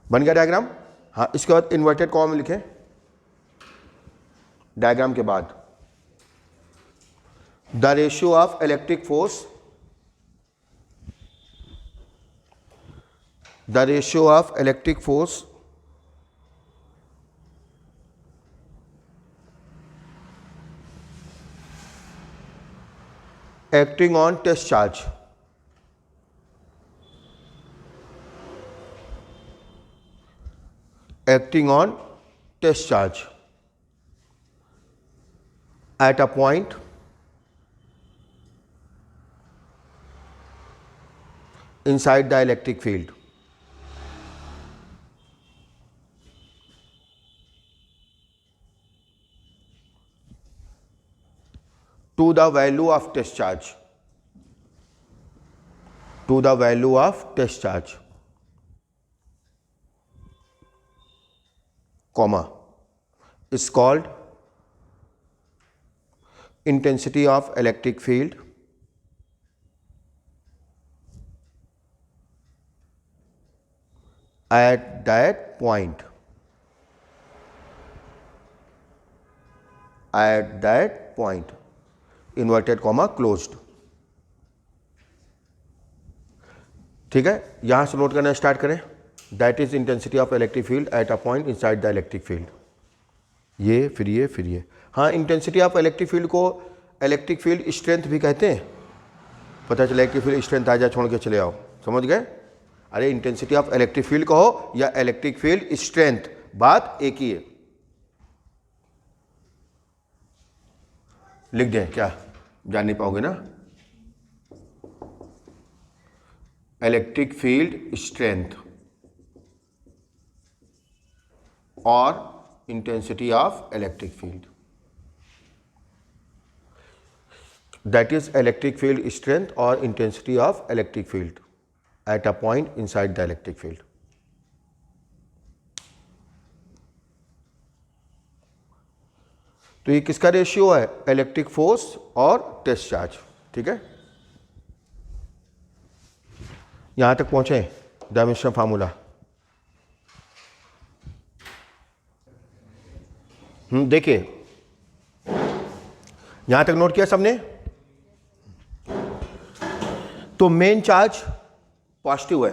बन गया डायग्राम? हाँ, इसके बाद इन्वर्टेड कॉमा में लिखें डायग्राम के बाद, the ratio of electric force, the ratio of electric force acting on test charge, acting on test charge at a point inside the electric field to the value of test charge, to the value of test charge, comma, is called intensity of electric field at that point, at that point, inverted comma closed। ठीक है, यहां से note करना start करें। That is intensity of electric field at a point inside the electric field. ये फिर ये फिर ये। हाँ, इंटेंसिटी ऑफ इलेक्ट्रिक फील्ड को इलेक्ट्रिक फील्ड स्ट्रेंथ भी कहते हैं। पता चला कि फिर स्ट्रेंथ आ जा, छोड़ के चले आओ, समझ गए? अरे इंटेंसिटी ऑफ इलेक्ट्रिक फील्ड कहो या इलेक्ट्रिक फील्ड स्ट्रेंथ, बात एक ही है। लिख दें क्या? जान नहीं पाओगे ना? इलेक्ट्रिक फील्ड स्ट्रेंथ और intensity of electric field. That is electric field strength और intensity of electric field at a point inside the electric field. तो ये किसका रेशियो है? इलेक्ट्रिक फोर्स और टेस्ट चार्ज। ठीक है, यहां तक पहुंचे डायमेंशन फार्मूला। देखिए यहां तक नोट किया सबने? तो मेन चार्ज पॉजिटिव है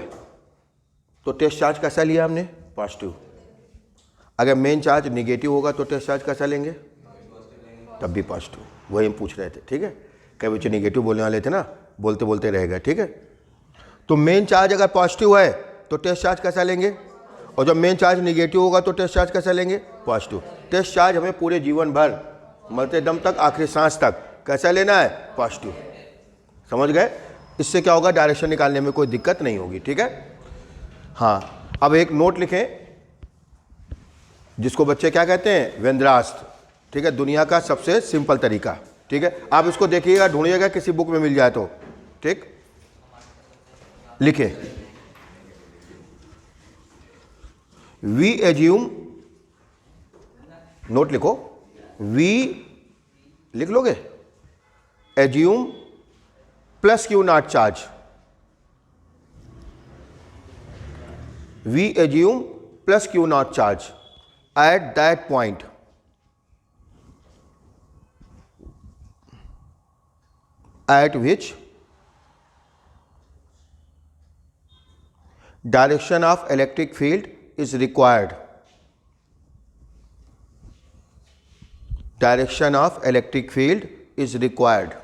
तो टेस्ट चार्ज कैसा लिया हमने? पॉजिटिव। अगर मेन चार्ज निगेटिव होगा तो टेस्ट चार्ज कैसा लेंगे? तब भी पॉजिटिव। वही हम पूछ रहे थे। ठीक है, कई बच्चे निगेटिव बोलने वाले थे ना, बोलते बोलते रह गए। ठीक है, तो मेन चार्ज अगर पॉजिटिव है तो टेस्ट चार्ज कैसा लेंगे? और जब मेन चार्ज निगेटिव होगा तो टेस्ट चार्ज कैसा लेंगे? पॉजिटिव। टेस्ट चार्ज हमें पूरे जीवन भर, मरते दम तक, आखिरी सांस तक कैसा लेना है? पॉजिटिव। समझ गए? इससे क्या होगा? डायरेक्शन निकालने में कोई दिक्कत नहीं होगी। ठीक है, हाँ। अब एक नोट लिखें जिसको बच्चे क्या कहते हैं? व्यंद्रास्त्र। ठीक है, दुनिया का सबसे सिंपल तरीका। ठीक है, आप इसको देखिएगा, ढूंढिएगा, किसी बुक में मिल जाए तो। ठीक, लिखे वी एज्यूम, नोट लिखो, वी लिख लोगे, assume plus Q naught charge, we assume plus Q naught charge at that point at which direction of electric field is required. Direction of electric field is required.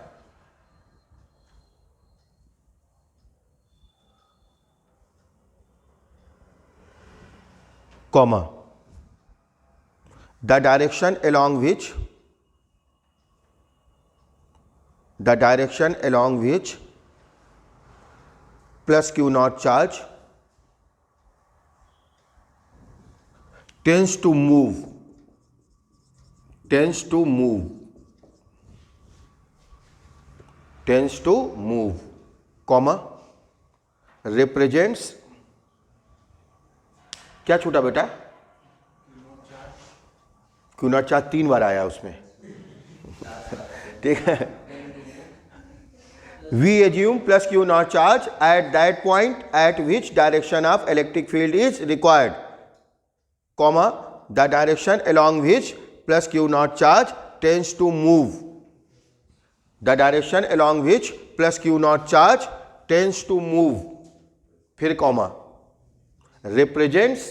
Comma. The direction along which plus q naught charge tends to move, comma, represents, क्या छूटा बेटा? q naught charge 3 बार आया उसमें। ठीक है, we assume plus q naught charge at that point at which direction of electric field is required, comma, the direction along which plus q naught charge tends to move, the direction along which plus q naught charge tends to move, फिर comma, represents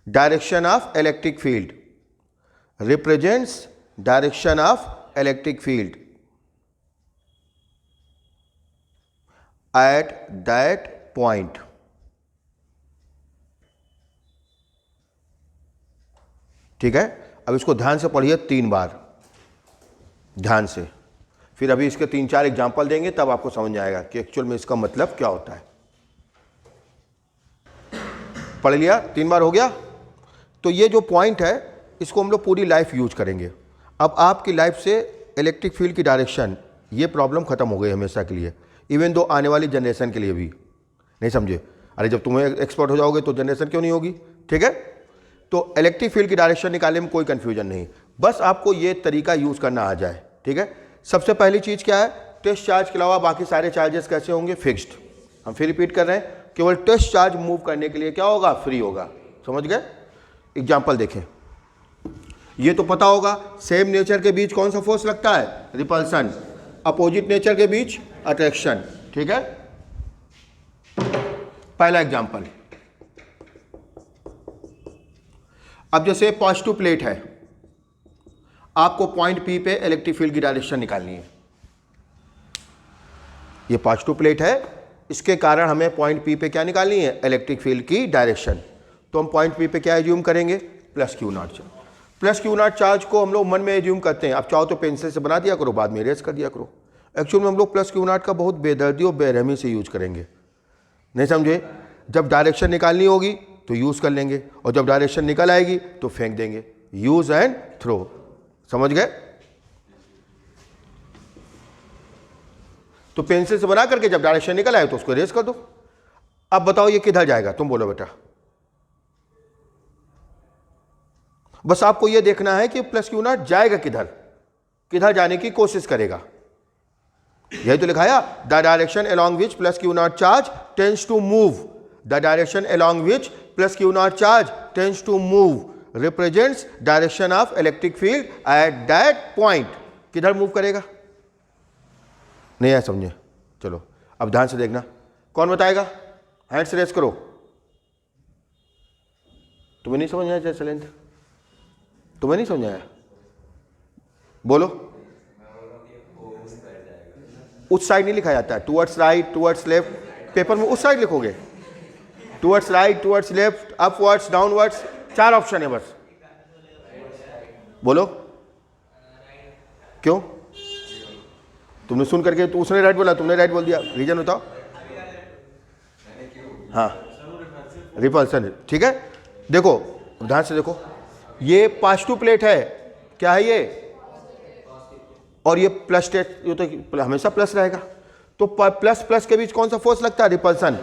direction of electric field, represents direction of electric field at that point. ठीक है, अब इसको ध्यान से पढ़िए 3 बार, ध्यान से। फिर अभी इसके 3-4 एग्जाम्पल देंगे, तब आपको समझ जाएगा कि एक्चुअल में इसका मतलब क्या होता है। पढ़ लिया? 3 बार हो गया? तो ये जो पॉइंट है इसको हम लोग पूरी लाइफ यूज करेंगे। अब आपकी लाइफ से इलेक्ट्रिक फील्ड की डायरेक्शन, ये प्रॉब्लम खत्म हो गई हमेशा के लिए, इवन दो आने वाली जनरेशन के लिए भी। नहीं समझे? अरे जब तुम्हें एक्सपर्ट हो जाओगे तो जनरेशन क्यों नहीं होगी? ठीक है, तो इलेक्ट्रिक फील्ड की डायरेक्शन निकालने में कोई कंफ्यूजन नहीं, बस आपको ये तरीका यूज करना आ जाए। ठीक है, सबसे पहली चीज क्या है? टेस्ट चार्ज के अलावा बाकी सारे चार्जेस कैसे होंगे? फिक्स्ड। हम फिर रिपीट कर रहे हैं, केवल टेस्ट चार्ज मूव करने के लिए क्या होगा? फ्री होगा। समझ गए? एग्जाम्पल देखें, ये तो पता होगा, सेम नेचर के बीच कौन सा फोर्स लगता है? रिपल्सन। अपोजिट नेचर के बीच अट्रैक्शन। ठीक है, पहला एग्जाम्पल। अब जैसे पॉजिटिव प्लेट है, आपको पॉइंट पी पे इलेक्ट्रिक फील्ड की डायरेक्शन निकालनी है। ये पॉजिटिव प्लेट है, इसके कारण हमें पॉइंट पी पे क्या निकालनी है? इलेक्ट्रिक फील्ड की डायरेक्शन। तो हम पॉइंट पी पे क्या एज्यूम करेंगे? Plus Q naught charge. Plus Q naught charge को हम लोग मन में एज्यूम करते हैं, आप चाहो तो पेंसिल से बना दिया करो, बाद में इरेज कर दिया करो। एक्चुअल में हम लोग प्लस क्यू नॉट का बहुत बेदर्दी और बेरहमी से यूज करेंगे। नहीं समझे? जब डायरेक्शन निकालनी होगी तो यूज कर लेंगे, और जब डायरेक्शन निकल आएगी तो फेंक देंगे। Use and throw. समझ गए? तो पेंसिल से बना करके जब डायरेक्शन निकल आए तो उसको इरेज कर दो। अब बताओ ये किधर जाएगा, तुम बोलो बेटा। बस आपको ये देखना है कि प्लस क्यू नॉट जाएगा किधर, किधर जाने की कोशिश करेगा। यही तो लिखाया, the direction along which plus Q naught charge tends to move, the direction along which plus Q naught charge tends to move represents direction of electric field at that point. किधर मूव करेगा, नहीं है समझे? चलो अब ध्यान से देखना, कौन बताएगा? हैंड्स रेस करो। तुम्हें नहीं समझ आया जैसे लेंथ, तुम्हें नहीं समझ आया? बोलो। उस साइड नहीं लिखा जाता है, towards right, towards left. Paper में उस साइड लिखोगे, towards right, towards left, upwards, downwards, 4 option है बस। बोलो क्यों? तुमने सुन करके, तो उसने राइट बोला, तुमने राइट बोल दिया, रीजन बताओ। हाँ, रिपल्सन, ठीक है। देखो ध्यान से देखो, ये पॉजिटिव प्लेट है, क्या है ये, और ये प्लस टेस्ट, ये तो हमेशा प्लस रहेगा। तो प्लस प्लस के बीच कौन सा फोर्स लगता है? रिपल्सन।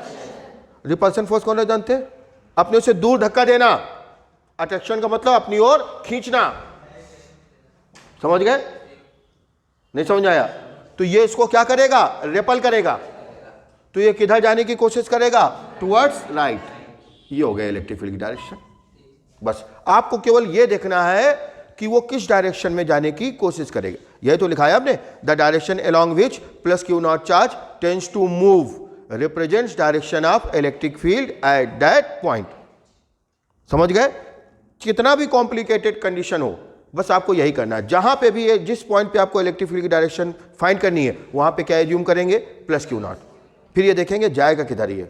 रिपल्सन फोर्स कौन है जानते हैं? अपने से दूर धक्का देना। अट्रैक्शन का मतलब अपनी ओर खींचना। समझ गए? नहीं समझ आया? तो ये इसको क्या करेगा? रेपल करेगा। तो ये किधर जाने की कोशिश करेगा? Towards right. ये हो गया इलेक्ट्रिक फील्ड की डायरेक्शन। बस आपको केवल ये देखना है कि वो किस डायरेक्शन में जाने की कोशिश करेगा। यही तो लिखा है आपने, the direction along which plus Q naught charge tends to move represents direction of electric field at that point. समझ गए? कितना भी कॉम्प्लिकेटेड कंडीशन हो, बस आपको यही करना है। जहां पे भी जिस पॉइंट पे आपको इलेक्ट्रिक फील्ड की डायरेक्शन फाइंड करनी है, वहां पे क्या एज्यूम करेंगे? Plus Q not. फिर ये देखेंगे जाएगा किधर ये,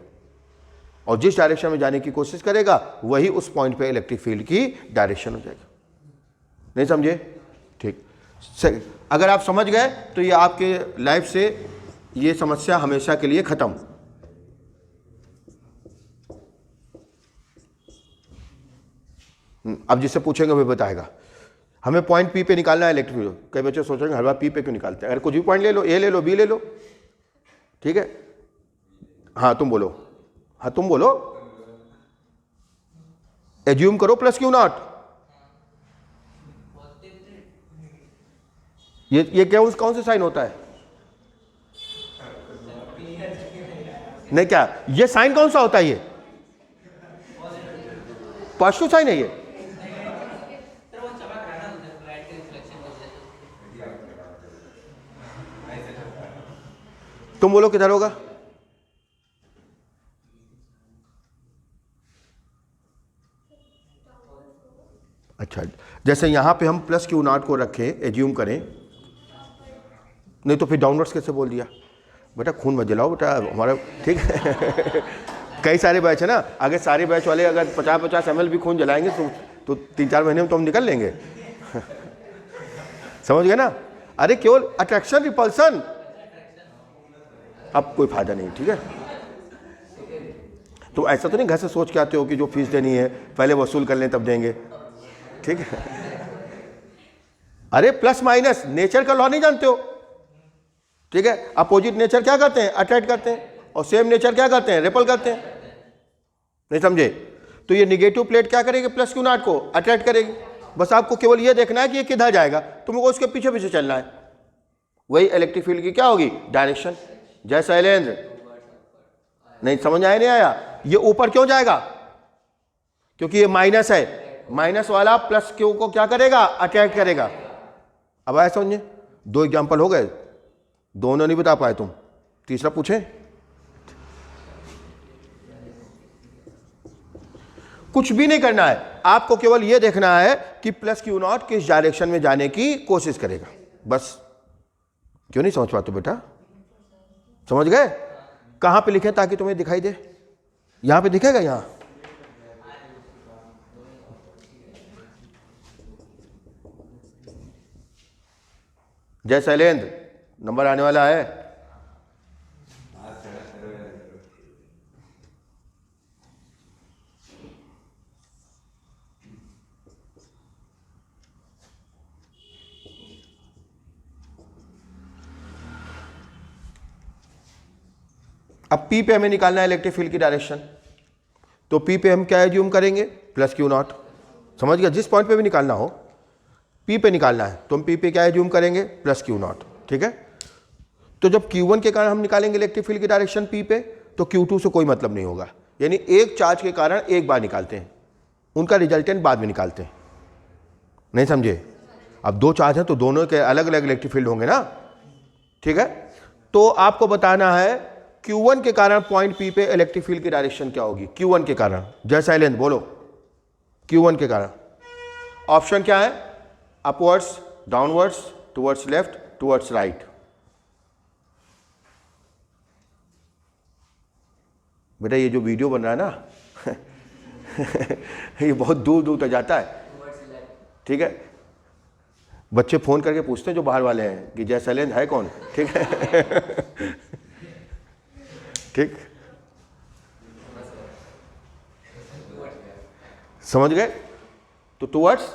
और जिस डायरेक्शन में जाने की कोशिश करेगा वही उस पॉइंट पे इलेक्ट्रिक फील्ड की डायरेक्शन हो जाएगा। नहीं समझे? ठीक। अगर आप समझ गए तो ये आपके लाइफ से ये समस्या हमेशा के लिए खत्म। अब जिससे पूछेंगे वो बताएगा। हमें पॉइंट पी पे निकालना है इलेक्ट्रिक फील्ड। कई बच्चे सोचेंगे हर बार पी पे क्यों निकालते हैं? अगर कुछ भी पॉइंट ले लो, ए ले लो, बी ले लो, ठीक है। हाँ तुम बोलो, हाँ तुम बोलो। एज्यूम करो प्लस क्यू नॉट। ये क्या कौन से साइन होता है? नहीं, क्या ये साइन कौन सा होता है? ये पॉजिटिव साइन है ये। तुम बोलो किधर होगा? अच्छा, जैसे यहां पे हम प्लस क्यू नॉट को रखें, एज्यूम करें, नहीं तो फिर डाउनवर्ड्स कैसे बोल दिया? बेटा खून मत जलाओ बेटा हमारा, ठीक है। कई सारे बैच है ना, अगर सारे बैच वाले अगर 50-50 ml भी खून जलाएंगे तो 3-4 महीने में तो हम निकल लेंगे। समझ गए ना? अरे केवल अट्रैक्शन रिपल्सन, अब कोई फायदा नहीं, ठीक है। तो ऐसा तो नहीं घर से सोच के आते हो कि जो फीस देनी है पहले वसूल कर लें तब देंगे, ठीक है। अरे प्लस माइनस नेचर का लॉ नहीं जानते हो, ठीक है। अपोजिट नेचर क्या करते हैं? अट्रैक्ट करते हैं, और सेम नेचर क्या करते हैं? रिपल करते हैं। नहीं समझे? तो ये निगेटिव प्लेट क्या करेगी? प्लस क्यू नॉट को अट्रैक्ट करेगी। बस आपको केवल ये देखना है कि ये किधर जाएगा, तुमको उसके पीछे पीछे चलना है। वही इलेक्ट्रिक फील्ड की क्या होगी? डायरेक्शन। जय शैलेंद्र, नहीं समझ आया? नहीं आया? ये ऊपर क्यों जाएगा? क्योंकि ये माइनस है, माइनस वाला प्लस क्यू को क्या करेगा? अट्रैक्ट करेगा। अब आया समझे? 2 एग्जाम्पल हो गए, दोनों नहीं बता पाए तुम, तीसरा पूछे? कुछ भी नहीं करना है, आपको केवल यह देखना है कि प्लस क्यू नॉट किस डायरेक्शन में जाने की कोशिश करेगा, बस। क्यों नहीं समझ पाते बेटा? समझ गए? कहां पे लिखे ताकि तुम्हें दिखाई दे? यहां पे दिखेगा, यहां जय शैलेंद्र, नंबर आने वाला है। अब P पे हमें निकालना है इलेक्ट्रिक फील्ड की डायरेक्शन, तो P पे हम क्या एज्यूम करेंगे, प्लस क्यू नॉट। समझ गया, जिस पॉइंट पे भी निकालना हो P पे निकालना है तो हम P पे क्या एज्यूम करेंगे, प्लस क्यू नॉट। ठीक है, तो जब Q1 के कारण हम निकालेंगे इलेक्ट्रिक फील्ड की डायरेक्शन P पे, तो Q2 से कोई मतलब नहीं होगा, यानी एक चार्ज के कारण एक बार निकालते हैं, उनका रिजल्टेंट बाद में निकालते हैं। नहीं समझे? अब दो चार्ज हैं तो दोनों के अलग अलग इलेक्ट्रिक फील्ड होंगे ना। ठीक है, तो आपको बताना है Q1 के कारण पॉइंट P पे इलेक्ट्रिक फील्ड की डायरेक्शन क्या होगी। Q1 के कारण, जय शैलेंद्र बोलो, Q1 के कारण ऑप्शन क्या है, upwards, downwards, towards left, towards right. बेटा ये जो वीडियो बन रहा है ना ये बहुत दूर दूर तक जाता है। ठीक है, बच्चे फोन करके पूछते हैं जो बाहर वाले हैं कि जय शैलेंद्र है कौन। ठीक है ठीक, समझ गए? तो टुवर्ड्स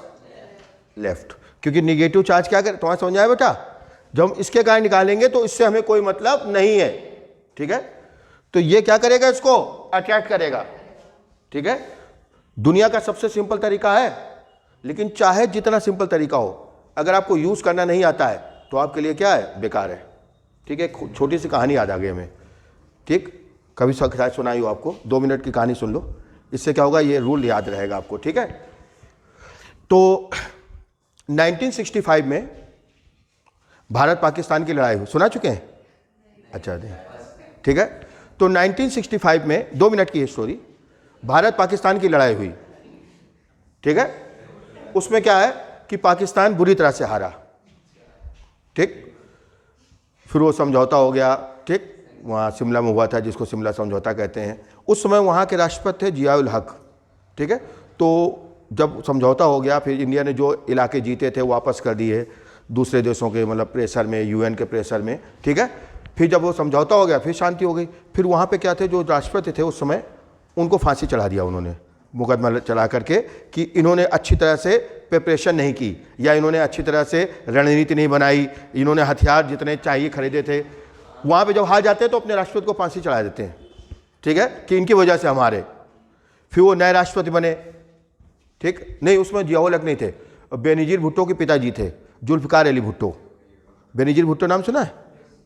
लेफ्ट, क्योंकि निगेटिव चार्ज क्या कर, तुम्हारा समझ आया बेटा, जब हम इसके कारण निकालेंगे तो इससे हमें कोई मतलब नहीं है। ठीक है, तो ये क्या करेगा, इसको अट्रैक्ट करेगा। ठीक है, दुनिया का सबसे सिंपल तरीका है, लेकिन चाहे जितना सिंपल तरीका हो, अगर आपको यूज करना नहीं आता है तो आपके लिए क्या है, बेकार है। ठीक है, छोटी सी कहानी याद आ गई हमें। ठीक, कभी शायद सुनाई हो आपको, 2 मिनट की कहानी सुन लो, इससे क्या होगा, ये रूल याद रहेगा आपको। ठीक है, तो 1965 में भारत पाकिस्तान की लड़ाई हुई, सुना चुके हैं? अच्छा नहीं, ठीक है, तो 1965 में 2 मिनट की स्टोरी, भारत पाकिस्तान की लड़ाई हुई। ठीक है, उसमें क्या है कि पाकिस्तान बुरी तरह से हारा। ठीक, फिर वो समझौता हो गया। ठीक, वहाँ शिमला में हुआ था, जिसको शिमला समझौता कहते हैं। उस समय वहाँ के राष्ट्रपति थे जिया उल हक। ठीक है, तो जब समझौता हो गया, फिर इंडिया ने जो इलाके जीते थे वापस कर दिए दूसरे देशों के मतलब प्रेशर में, यूएन के प्रेशर में। ठीक है, फिर जब वो समझौता हो गया फिर शांति हो गई। फिर वहाँ पे क्या थे, जो राष्ट्रपति थे उस समय, उनको फांसी चढ़ा दिया उन्होंने, मुकदमा चला करके कि इन्होंने अच्छी तरह से प्रिपरेशन नहीं की, या इन्होंने अच्छी तरह से रणनीति नहीं बनाई, इन्होंने हथियार जितने चाहिए खरीदे थे। वहाँ पे जब हार जाते हैं तो अपने राष्ट्रपति को फांसी चढ़ा देते हैं। ठीक है, कि इनकी वजह से हमारे, फिर वो नए राष्ट्रपति बने। ठीक, नहीं उसमें जिया उल हक नहीं थे, बेनजीर भुट्टो के पिताजी थे, जुल्फ़िकार अली भुट्टो। बेनजीर भुट्टो नाम सुना है?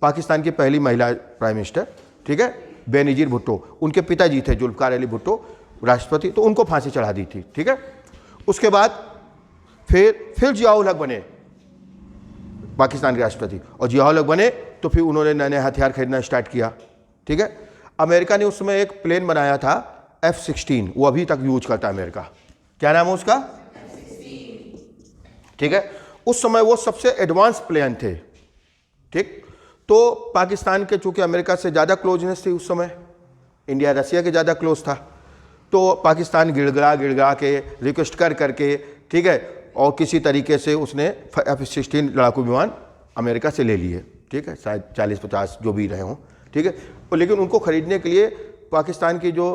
पाकिस्तान की पहली महिला प्राइम मिनिस्टर। ठीक है, बेनजीर भुट्टो, उनके पिताजी थे जुल्फ़िकार अली भुट्टो राष्ट्रपति, तो उनको फांसी चढ़ा दी थी। ठीक है, उसके बाद फिर जिया उल हक बने पाकिस्तान के राष्ट्रपति, और जिया उल हक बने तो फिर उन्होंने नए नए हथियार खरीदना स्टार्ट किया। ठीक है, अमेरिका ने उस समय एक प्लेन बनाया था F-16, वो अभी तक यूज करता है अमेरिका। क्या नाम है उसका? ठीक है, उस समय वो सबसे एडवांस प्लेन थे। ठीक, तो पाकिस्तान के चूंकि अमेरिका से ज़्यादा क्लोजनेस थी उस समय, इंडिया रसिया के ज़्यादा क्लोज था, तो पाकिस्तान गिड़गड़ा के रिक्वेस्ट करके, ठीक है, और किसी तरीके से उसने F-16 लड़ाकू विमान अमेरिका से ले लिए। ठीक है, शायद 40-50 जो भी रहे हों। ठीक है, तो लेकिन उनको खरीदने के लिए पाकिस्तान की जो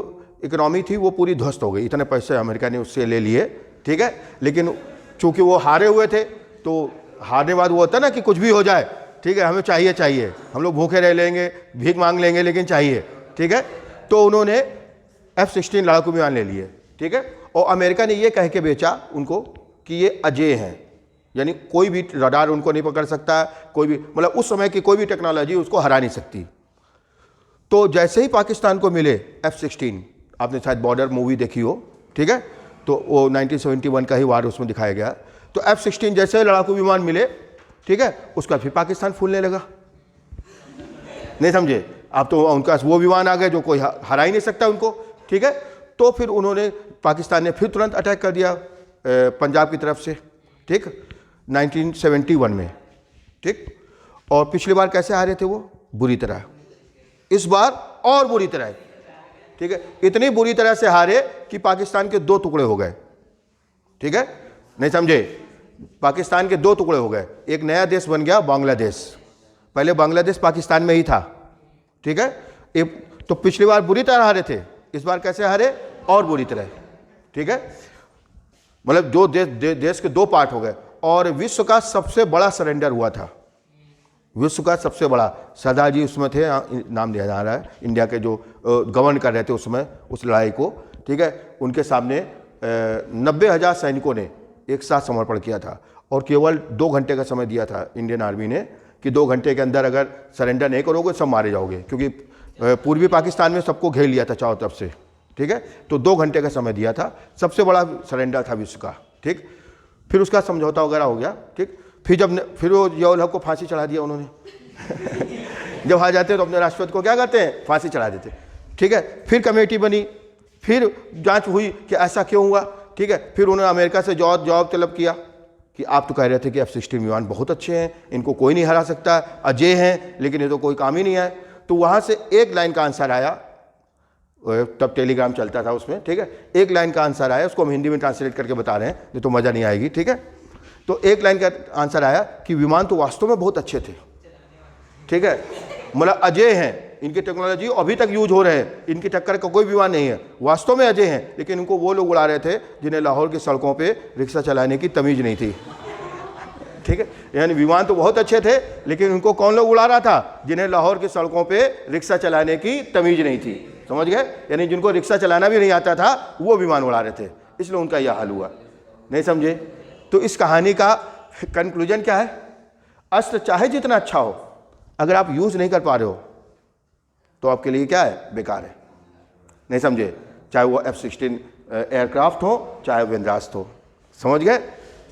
इकोनॉमी थी वो पूरी ध्वस्त हो गई, इतने पैसे अमेरिका ने उससे ले लिए। ठीक है, लेकिन चूंकि वो हारे हुए थे, तो हारने बाद वो होता है ना कि कुछ भी हो जाए, ठीक है, हमें चाहिए, हम लोग भूखे रह लेंगे, भीख मांग लेंगे, लेकिन चाहिए। ठीक है, तो उन्होंने F-16 लड़ाकू विमान ले लिए। ठीक है, और अमेरिका ने ये कह के बेचा उनको कि ये अजेय हैं, यानी कोई भी रडार उनको नहीं पकड़ सकता, कोई भी मतलब उस समय की कोई भी टेक्नोलॉजी उसको हरा नहीं सकती। तो जैसे ही पाकिस्तान को मिले F-16, आपने शायद बॉर्डर मूवी देखी हो, ठीक है, तो वो 1971 का ही वार उसमें दिखाया गया। तो F-16 जैसे लड़ाकू विमान मिले, ठीक है, उसका फिर पाकिस्तान फूलने लगा। नहीं समझे? अब तो उनका वो विमान आ गए जो कोई हरा ही नहीं सकता उनको। ठीक है, तो फिर उन्होंने, पाकिस्तान ने फिर तुरंत अटैक कर दिया पंजाब की तरफ से। ठीक, 1971 में। ठीक, और पिछली बार कैसे हारे थे वो? बुरी तरह। इस बार और बुरी तरह। ठीक है, इतनी बुरी तरह से हारे कि पाकिस्तान के 2 टुकड़े हो गए। ठीक है, नहीं समझे? पाकिस्तान के 2 टुकड़े हो गए, एक नया देश बन गया बांग्लादेश। पहले बांग्लादेश पाकिस्तान में ही था। ठीक है, तो पिछली बार बुरी तरह हारे थे, इस बार कैसे हारे? और बुरी तरह। ठीक है, मतलब देश के 2 पार्ट हो गए, और विश्व का सबसे बड़ा सरेंडर हुआ था। विश्व का सबसे बड़ा, सरदार जी उसमें थे, नाम लिया जा रहा है, इंडिया के जो गवर्न कर रहे थे उसमें उस लड़ाई को, ठीक है, उनके सामने 90,000 सैनिकों ने एक साथ समर्पण किया था और केवल 2 घंटे का समय दिया था इंडियन आर्मी ने कि 2 घंटे के अंदर अगर सरेंडर नहीं करोगे सब मारे जाओगे, क्योंकि पूर्वी पाकिस्तान में सबको घेर लिया था चारों तरफ से, ठीक है। तो 2 घंटे का समय दिया था, सबसे बड़ा सरेंडर था विश्व का, ठीक। फिर उसका समझौता वगैरह हो गया, ठीक। फिर वो जियाउल हक को फांसी चढ़ा दिया उन्होंने जब आ जाते तो अपने राष्ट्रपति को क्या करते हैं, फांसी चढ़ा देते, ठीक है। फिर कमेटी बनी, फिर जांच हुई कि ऐसा क्यों हुआ, ठीक है। फिर उन्होंने अमेरिका से जवाब तलब किया कि आप तो कह रहे थे कि F-16 विमान बहुत अच्छे हैं, इनको कोई नहीं हरा सकता, अजय हैं, लेकिन ये तो कोई काम ही नहीं है। तो वहाँ से एक लाइन का आंसर आया, तब टेलीग्राम चलता था उसमें, ठीक है। एक लाइन का आंसर आया, उसको हम हिंदी में ट्रांसलेट करके बता रहे हैं, नहीं तो मज़ा नहीं आएगी, ठीक है। तो एक लाइन का आंसर आया कि विमान तो वास्तव में बहुत अच्छे थे, ठीक है, मतलब अजय हैं, इनकी टेक्नोलॉजी अभी तक यूज हो रहे हैं, इनकी टक्कर का कोई विमान नहीं है, वास्तव में अजय हैं, लेकिन इनको वो लोग उड़ा रहे थे जिन्हें लाहौर की सड़कों पे रिक्शा चलाने की तमीज़ नहीं थी, ठीक है। यानी विमान तो बहुत अच्छे थे, लेकिन उनको कौन लोग उड़ा रहा था, जिन्हें लाहौर की सड़कों पे रिक्शा चलाने की तमीज़ नहीं थी, समझ गए। यानी जिनको रिक्शा चलाना भी नहीं आता था वो विमान उड़ा रहे थे, इसलिए उनका यह हाल हुआ, नहीं समझे। तो इस कहानी का कंक्लूजन क्या है, अस्त्र चाहे जितना अच्छा हो, अगर आप यूज़ नहीं कर पा रहे हो तो आपके लिए क्या है, बेकार है, नहीं समझे। चाहे वो F-16 एयरक्राफ्ट हो, चाहे वेंद्रास्त्र हो, समझ गए।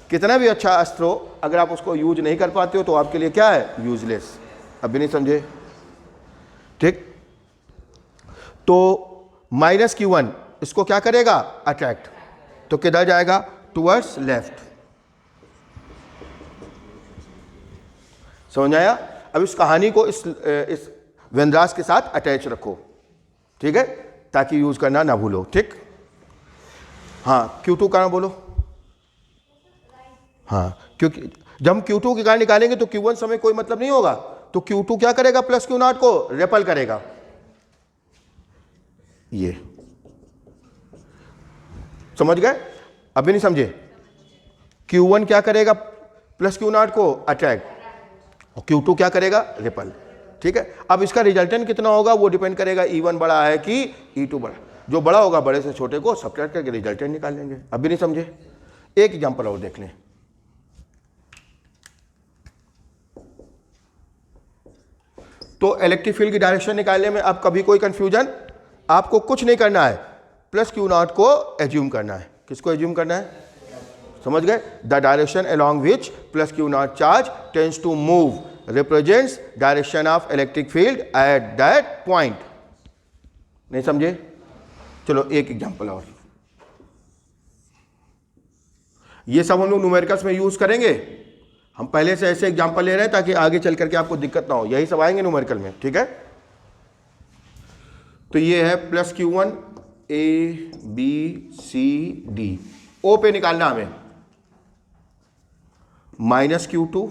कितना भी अच्छा अस्त्र हो, अगर आप उसको यूज नहीं कर पाते हो तो आपके लिए क्या है, यूजलेस। अब भी नहीं समझे, ठीक। तो -Q1 इसको क्या करेगा, अट्रैक्ट, तो किधर जाएगा, टुवर्ड्स लेफ्ट, समझ आया। अब इस कहानी को इस वेंद्रास के साथ अटैच रखो, ठीक है, ताकि यूज करना ना भूलो, ठीक। हाँ, Q2 का बोलो। हाँ, क्योंकि जब हम Q2 की कारण निकालेंगे तो Q1 समय कोई मतलब नहीं होगा, तो Q2 क्या करेगा, +Q0 को रेपल करेगा, ये समझ गए। अभी नहीं समझे, Q1 क्या करेगा, +Q0 को अट्रैक्ट, और Q2 क्या करेगा, रिपल, ठीक है। अब इसका रिजल्टेंट कितना होगा वो डिपेंड करेगा, E1 बड़ा है कि E2 बड़ा, जो बड़ा होगा बड़े से छोटे को सब्ट्रैक्ट करके रिजल्टेंट निकाल लेंगे। अभी नहीं समझे, एक एग्जांपल और देख लें। तो इलेक्ट्रिक फील्ड की डायरेक्शन निकालने में अब कभी कोई कंफ्यूजन, आपको कुछ नहीं करना है, +Q0 को एज्यूम करना है। किसको एज्यूम करना है, समझ गए। The direction along which +Q0 charge tends to move represents direction of electric field at that point, नहीं समझे। चलो एक एग्जांपल और, ये सब हम लोग न्यूमेरिकल्स में यूज करेंगे, हम पहले से ऐसे एग्जांपल ले रहे हैं ताकि आगे चल करके आपको दिक्कत ना हो, यही सब आएंगे न्यूमेरिकल में, ठीक है। तो ये है +Q1 A B C D, O पे निकालना हमें, -Q2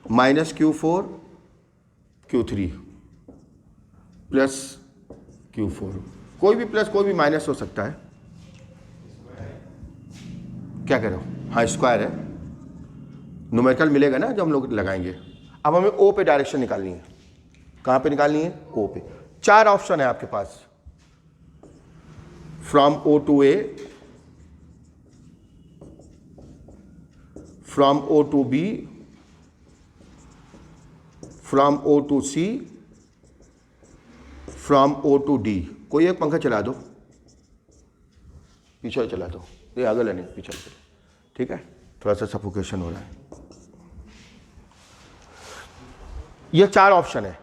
-Q4 Q3 +Q4, कोई भी प्लस कोई भी माइनस हो सकता है, क्या कह रहे हो, हाँ स्क्वायर है, न्यूमेरिकल मिलेगा ना जो हम लोग लगाएंगे। अब हमें O पे डायरेक्शन निकालनी है, कहाँ पे निकालनी है, O पे। 4 ऑप्शन है आपके पास, from O to A, from O to B, from O to C, from O to D। कोई एक पंखा चला दो, पीछे चला दो, ये आगे लेने पीछे, ठीक है, थोड़ा सा सफोकेशन हो रहा है। ये 4 ऑप्शन है,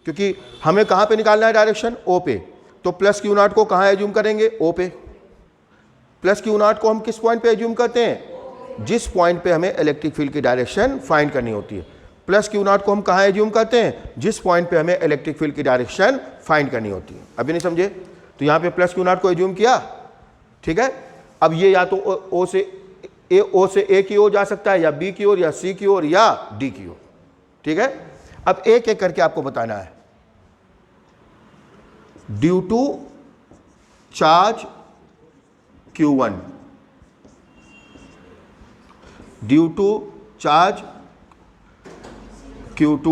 क्योंकि हमें कहां पे निकालना है डायरेक्शन, O पे। तो +Q0 को कहां एज्यूम करेंगे, O पे। +Q0 को हम किस पॉइंट पे एज्यूम करते हैं, जिस पॉइंट पे हमें इलेक्ट्रिक फील्ड की डायरेक्शन फाइंड करनी होती है। +Q0 को हम कहां एज्यूम करते हैं, जिस पॉइंट पे हमें इलेक्ट्रिक फील्ड की डायरेक्शन फाइंड करनी होती है। अभी नहीं समझे, तो यहां पे +Q0 को एज्यूम किया, ठीक है। अब ये या तो O से A की ओर जा सकता है, या B की ओर, या C की ओर, या D की ओर, ठीक है। अब एक एक करके आपको बताना है। Due to charge Q1 due to charge Q2,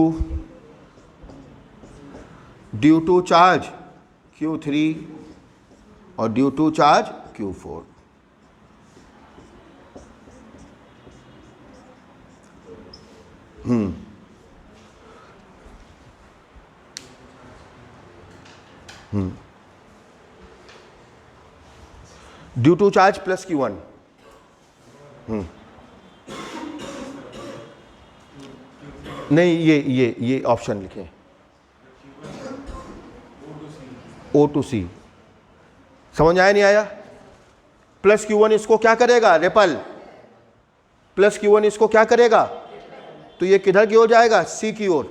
due to charge Q3 और due to charge Q4। Due to charge plus Q1। नहीं, ये ऑप्शन लिखे O2C। समझ आया नहीं आया? प्लस Q1 इसको क्या करेगा? रेपल। प्लस Q1 इसको क्या करेगा? तो ये किधर की ओर जाएगा? C की ओर।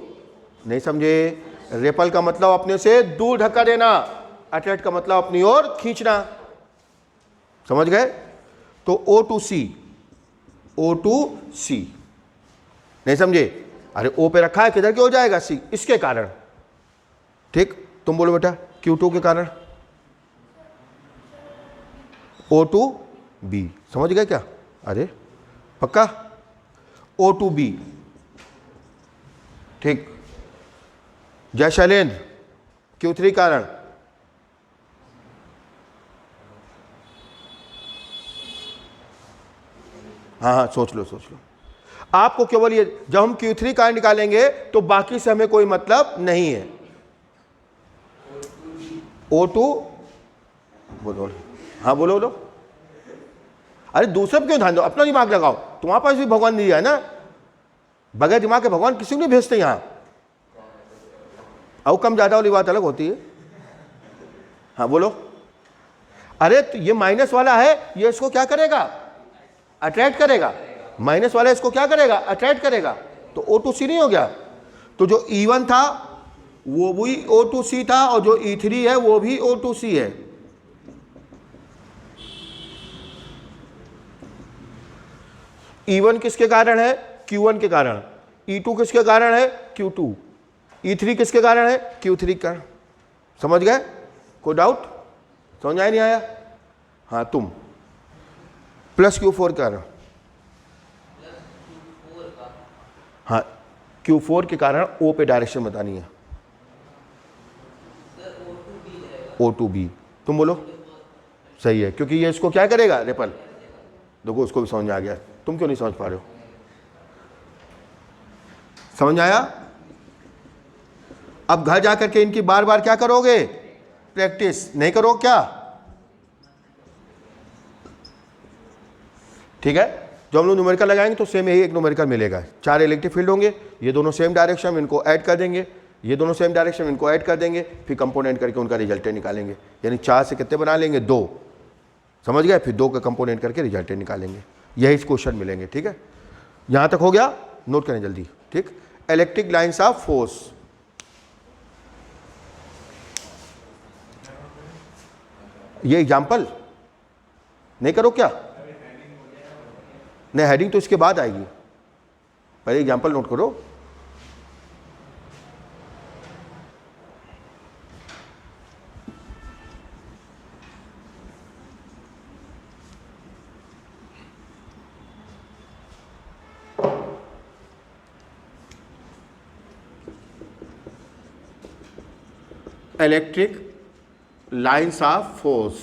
नहीं समझे? रेपल का मतलब अपने से दूर धक्का देना, अट्रैक्ट का मतलब अपनी ओर खींचना। समझ गए? तो O2C, O2C। नहीं समझे? अरे O पे रखा है, किधर की ओर जाएगा? C। इसके कारण। ठीक, तुम बोलो बेटा। Q2 के कारण O2B। समझ गए क्या? अरे पक्का? O2B। ठीक। जय शैलेंद्र, Q3 कारण। हाँ, सोच लो। आपको केवल ये, जब हम Q3 कारण निकालेंगे तो बाकी से हमें कोई मतलब नहीं है। O2 बोलो। हाँ बोलो। अरे दूसरे पे क्यों ध्यान दो, अपना दिमाग लगाओ। तुम्हारे पास भी भगवान दिया है ना, बगैर दिमाग के भगवान किसी को नहीं भेजते यहां। और कम ज्यादा वाली बात अलग होती है। हाँ बोलो। अरे तो ये माइनस वाला है, ये इसको क्या करेगा? अट्रैक्ट करेगा। माइनस वाला इसको क्या करेगा? अट्रैक्ट करेगा। तो O2C नहीं हो गया? तो जो E1 था वो भी O2C था, और जो E3 है वो भी O2C है। E1 किसके कारण है? Q1 के कारण। E2 किसके कारण है? Q2। E3 किसके कारण है? Q3 के कारण। समझ गए? कोई डाउट? समझ आया नहीं आया? हाँ तुम। प्लस Q4 के कारण। हाँ, Q4 के कारण O पे डायरेक्शन बतानी है। O2B। तुम बोलो। सही है, क्योंकि ये इसको क्या करेगा? रेपल। देखो उसको भी समझ में आ गया, तुम क्यों नहीं समझ पा रहे हो? समझ आया? अब घर जाकर के इनकी बार बार क्या करोगे? प्रैक्टिस। नहीं करो क्या? ठीक है। जो हम लोग न्यूमेरिकल लगाएंगे तो सेम यही एक न्यूमेरिकल मिलेगा। 4 इलेक्ट्रिक फील्ड होंगे, ये दोनों सेम डायरेक्शन में, इनको ऐड कर देंगे। ये दोनों सेम डायरेक्शन में, इनको ऐड कर देंगे। फिर कंपोनेंट करके उनका रिजल्टेंट निकालेंगे। यानी 4 से कितने बना लेंगे? 2। समझ गए? फिर 2 का कंपोनेंट करके रिजल्टेंट निकालेंगे। यही क्वेश्चन मिलेंगे। ठीक है, यहां तक हो गया? नोट करें जल्दी। ठीक। Electric lines of force. ये एग्जाम्पल नहीं करो क्या? नहीं, हेडिंग तो इसके बाद आएगी, पहले एग्जाम्पल नोट करो। Electric lines of force.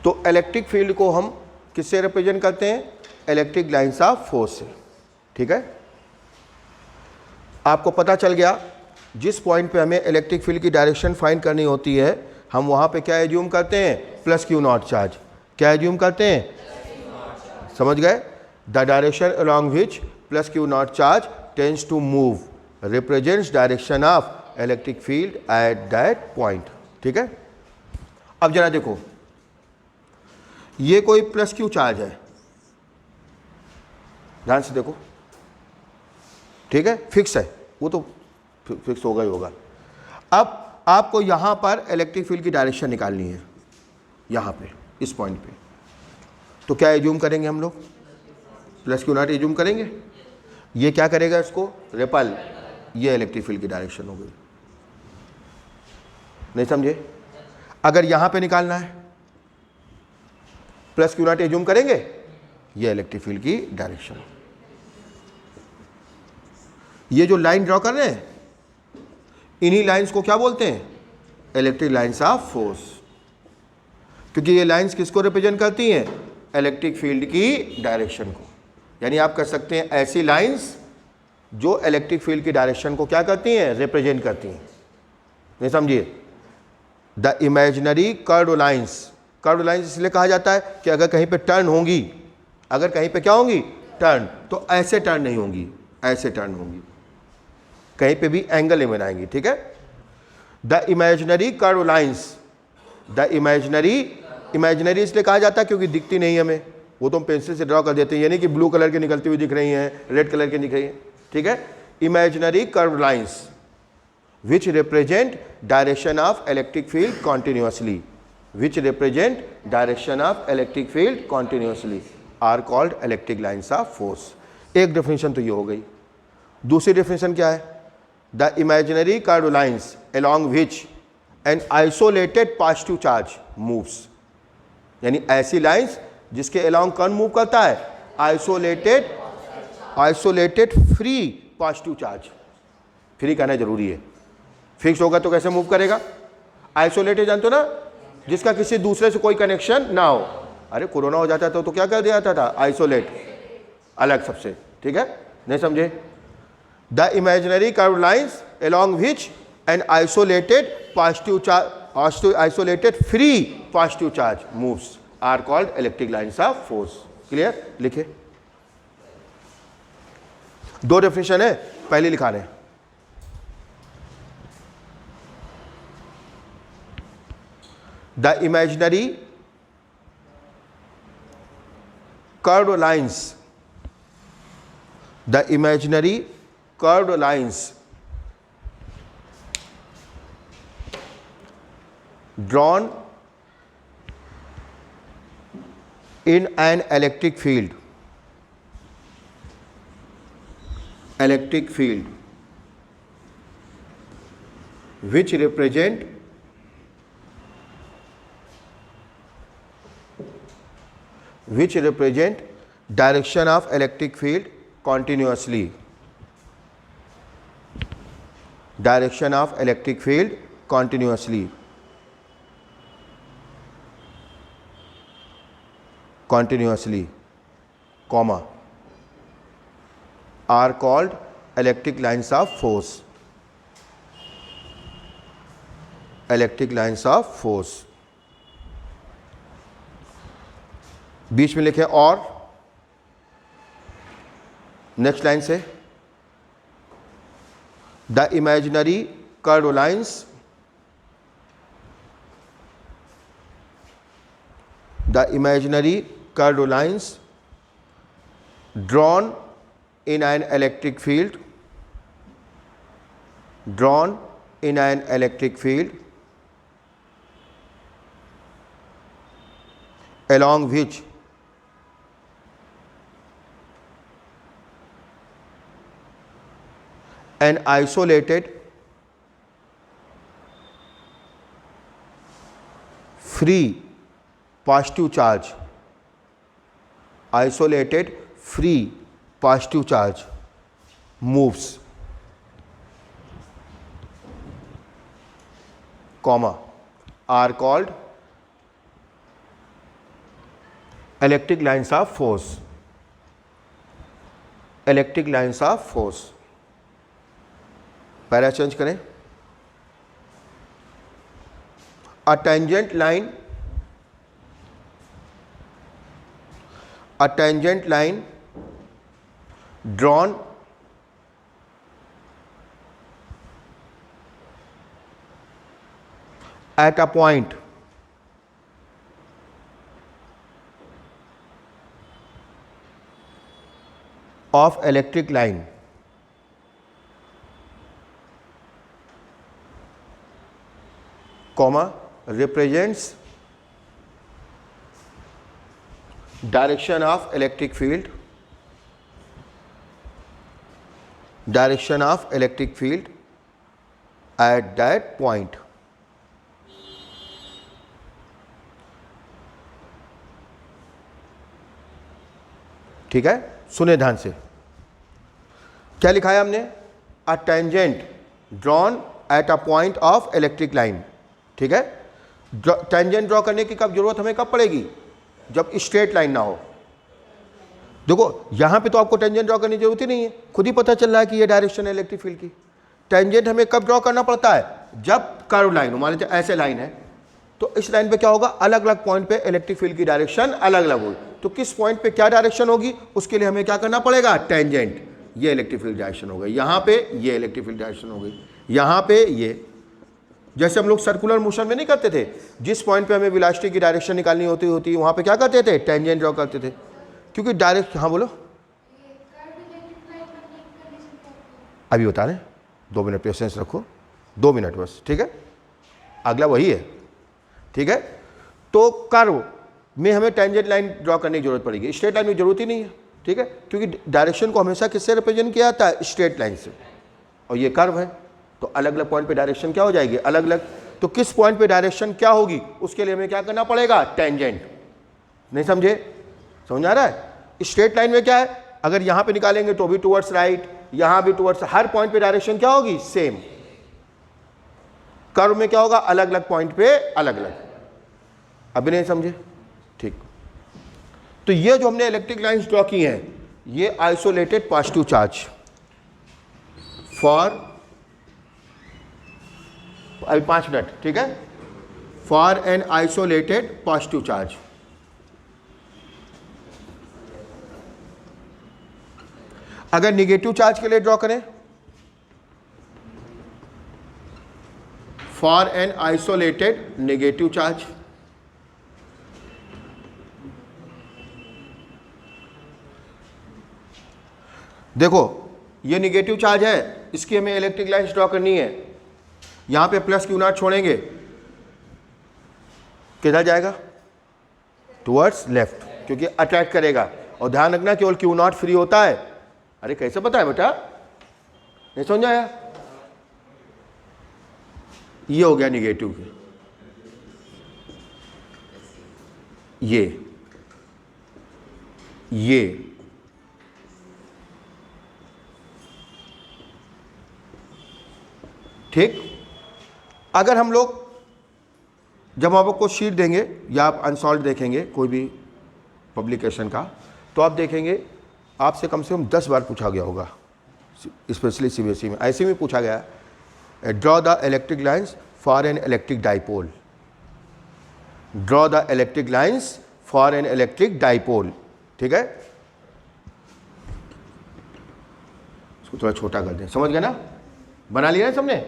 तो इलेक्ट्रिक फील्ड को हम किससे रिप्रेजेंट करते हैं? इलेक्ट्रिक लाइन्स ऑफ फोर्स से। ठीक है, आपको पता चल गया। जिस पॉइंट पे हमें इलेक्ट्रिक फील्ड की डायरेक्शन फाइंड करनी होती है, हम वहां पे क्या एज्यूम करते हैं? Plus Q0 charge. क्या एज्यूम करते हैं? समझ गए? The direction along which plus Q0 charge tends to move represents direction of electric field at that point. ठीक है, अब जरा देखो, ये कोई प्लस Q चार्ज है, ध्यान से देखो। ठीक है, फिक्स है, वो तो फिक्स होगा ही होगा। अब आपको यहां पर इलेक्ट्रिक फील्ड की डायरेक्शन निकालनी है, यहां पे इस पॉइंट पे। तो क्या एज्यूम करेंगे हम लोग? प्लस Q0 एज्यूम करेंगे। ये क्या करेगा? इसको रेपल। ये इलेक्ट्रिक फील्ड की डायरेक्शन हो गई। नहीं समझे? अगर यहां पे निकालना है प्लस क्यू नॉट एज्यूम करेंगे, ये इलेक्ट्रिक फील्ड की डायरेक्शन। ये जो लाइन ड्रॉ कर रहे हैं, इन्हीं लाइंस को क्या बोलते हैं? इलेक्ट्रिक लाइंस ऑफ फोर्स, क्योंकि ये लाइंस किसको रिप्रेजेंट करती हैं? इलेक्ट्रिक फील्ड की डायरेक्शन को। यानी आप कह सकते हैं ऐसी लाइंस जो इलेक्ट्रिक फील्ड की डायरेक्शन को क्या करती हैं? रिप्रेजेंट करती हैं। नहीं समझिए, the imaginary curve lines, curve lines इसलिए कहा जाता है कि अगर कहीं पे टर्न होंगी, अगर कहीं पे क्या होंगी? टर्न, तो ऐसे टर्न नहीं होंगी, ऐसे टर्न होंगी, कहीं पे भी एंगल नहीं बनाएंगी, ठीक है। The imaginary curve lines, the imaginary, imaginary इसलिए कहा जाता है क्योंकि दिखती नहीं हमें, वो तो हम पेंसिल से ड्रॉ कर देते हैं, यानी कि ब्लू कलर की निकलती हुई दिख रही हैं, रेड कलर की दिख रही हैं, ठीक है। Imaginary curve lines which represent direction of electric field continuously, which represent direction of electric field continuously are called electric lines of force। एक डेफिनेशन तो ये हो गई। दूसरी डेफिनेशन क्या है? The imaginary curve lines along which an isolated positive charge moves, यानी ऐसी लाइंस जिसके along कौन मूव करता है? Isolated free positive charge. Free कहना जरूरी है, फिक्स होगा तो कैसे मूव करेगा? आइसोलेटेड जानते हो ना, जिसका किसी दूसरे से कोई कनेक्शन ना हो। अरे कोरोना हो जाता था तो क्या कर दिया जाता था? आइसोलेट, अलग सबसे, ठीक है। नहीं समझे? The imaginary curve lines along which an isolated positive charge, isolated free positive charge moves are called electric lines of force. Clear? लिखे, दो डेफिनेशन है, पहले लिखा रहे हैं। The imaginary curved lines, the imaginary curved lines drawn in an electric field, which represent direction of electric field continuously, direction of electric field continuously, comma, are called electric lines of force, electric lines of force। बीच में लिखे और, next line से, the imaginary curve lines, the imaginary curve lines drawn in an electric field, drawn in an electric field along which an isolated free positive charge, isolated free positive charge moves, comma, are called electric lines of force, electric lines of force। Para change करें, a tangent line drawn at a point of electric line comma represents direction of electric field, direction of electric field at that point, ठीक है, सुने ध्यान से, क्या लिखा है हमने, a tangent drawn at a point of electric line. ठीक है, टेंजेंट ड्रॉ करने की कब जरूरत हमें कब पड़ेगी, जब स्ट्रेट लाइन ना हो। देखो यहां पे तो आपको टेंजेंट ड्रॉ करने की जरूरत ही नहीं है, खुद ही पता चल रहा है कि ये डायरेक्शन है इलेक्ट्रिक फील्ड की। टेंजेंट हमें कब ड्रॉ करना पड़ता है, जब कर्व लाइन हो, मान लीजिए ऐसे लाइन है, तो इस लाइन पे क्या होगा, अलग अलग पॉइंट पे इलेक्ट्रिक फील्ड की डायरेक्शन अलग अलग होगी। तो किस पॉइंट पे क्या डायरेक्शन होगी, उसके लिए हमें क्या करना पड़ेगा, टेंजेंट, ये इलेक्ट्रिक फील्ड डायरेक्शन हो गई, यहाँ पे ये इलेक्ट्रिक फील्ड डायरेक्शन हो गई, यहाँ पे ये। जैसे हम लोग सर्कुलर मोशन में नहीं करते थे, जिस पॉइंट पे हमें वेलोसिटी की डायरेक्शन निकालनी होती वहाँ पे क्या करते थे, टेंजेंट ड्रॉ करते थे, क्योंकि डायरेक्ट, हाँ बोलो, अभी बता रहे, 2 मिनट पेशेंस रखो, 2 मिनट बस, ठीक है, अगला वही है। ठीक है, तो कर्व में हमें टेंजेंट लाइन ड्रॉ करने की जरूरत पड़ेगी, स्ट्रेट लाइन में जरूरत ही नहीं है। ठीक है, क्योंकि डायरेक्शन को हमेशा किससे रिप्रेजेंट किया जाता है, स्ट्रेट लाइन से, और ये कर्व है, तो अलग अलग पॉइंट पे डायरेक्शन क्या हो जाएगी, अलग अलग। तो किस पॉइंट पे डायरेक्शन क्या होगी, उसके लिए हमें क्या करना पड़ेगा, टेंजेंट। नहीं समझे, समझ आ रहा है। स्ट्रेट लाइन में क्या है, अगर यहां पे निकालेंगे तो भी टुवर्ड्स राइट, यहां भी टुवर्ड्स, हर पॉइंट पे डायरेक्शन क्या होगी, सेम। कर्व में क्या होगा, अलग अलग पॉइंट पे अलग अलग। अभी नहीं समझे, ठीक। तो ये जो हमने इलेक्ट्रिक लाइंस ड्रॉ की हैं, ये आइसोलेटेड पॉजिटिव चार्ज फॉर, अभी 5 मिनट, ठीक है, for an isolated positive charge. अगर निगेटिव चार्ज के लिए ड्रॉ करें, for an isolated negative charge, देखो ये निगेटिव चार्ज है, इसकी हमें इलेक्ट्रिक लाइंस ड्रॉ करनी है। यहां पे प्लस क्यू नॉट छोड़ेंगे, किधर जाएगा, टुवर्ड्स लेफ्ट, क्योंकि अट्रैक्ट करेगा। और ध्यान रखना केवल क्यू नॉट फ्री होता है। अरे कैसे पता है बेटा, नहीं समझ आया, ये हो गया निगेटिव, ये ठीक। अगर हम लोग, जब हम आपको शीट देंगे या आप अनसॉल्व देखेंगे कोई भी पब्लिकेशन का, तो आप देखेंगे आपसे कम से कम 10 बार पूछा गया होगा, स्पेशली सीबीएसई में ऐसे में पूछा गया, draw the electric lines for an electric dipole, draw the electric lines for an electric dipole. ठीक है, इसको थोड़ा छोटा कर दें, समझ गए ना, बना लिया है सबने।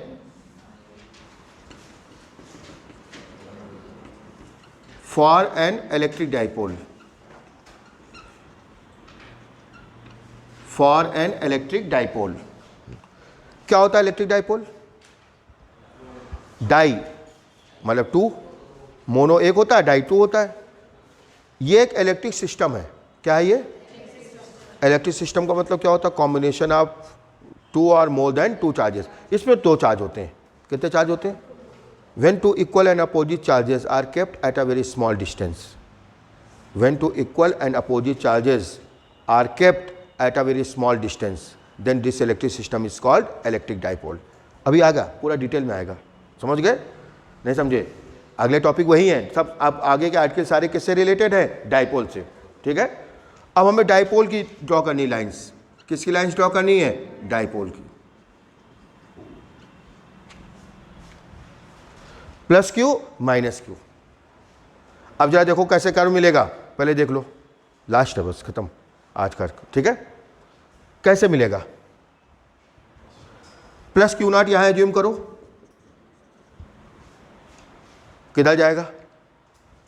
For an electric dipole, for an electric dipole. क्या होता है इलेक्ट्रिक डाइपोल, डाई मतलब 2, मोनो 1 होता है, डाई 2 होता है। ये एक इलेक्ट्रिक सिस्टम है। क्या है ये, इलेक्ट्रिक सिस्टम का मतलब क्या होता है, कॉम्बिनेशन ऑफ 2 और मोर देन 2 चार्जेस। इसमें 2 चार्ज होते हैं, कितने चार्ज होते हैं, when 2 equal and opposite charges are kept at a very small distance, when 2 equal and opposite charges are kept at a very small distance, then this electric system is called electric dipole। अभी आएगा, पूरा detail में आएगा, समझ गए, नहीं समझे, अगले टॉपिक वही हैं सब। अब आगे के आर्टिकल सारे किससे रिलेटेड है, डाइपोल से। ठीक है, अब हमें डाइपोल की ड्रॉ करनी लाइंस, किसकी लाइंस ड्रॉ करनी है, डाइपोल की। Plus Q minus Q. अब जरा देखो कैसे कर्व मिलेगा, पहले देख लो, लास्ट है बस, खत्म आज का। ठीक है, कैसे मिलेगा, प्लस क्यू नॉट यहां एज्यूम करो, किधर जाएगा,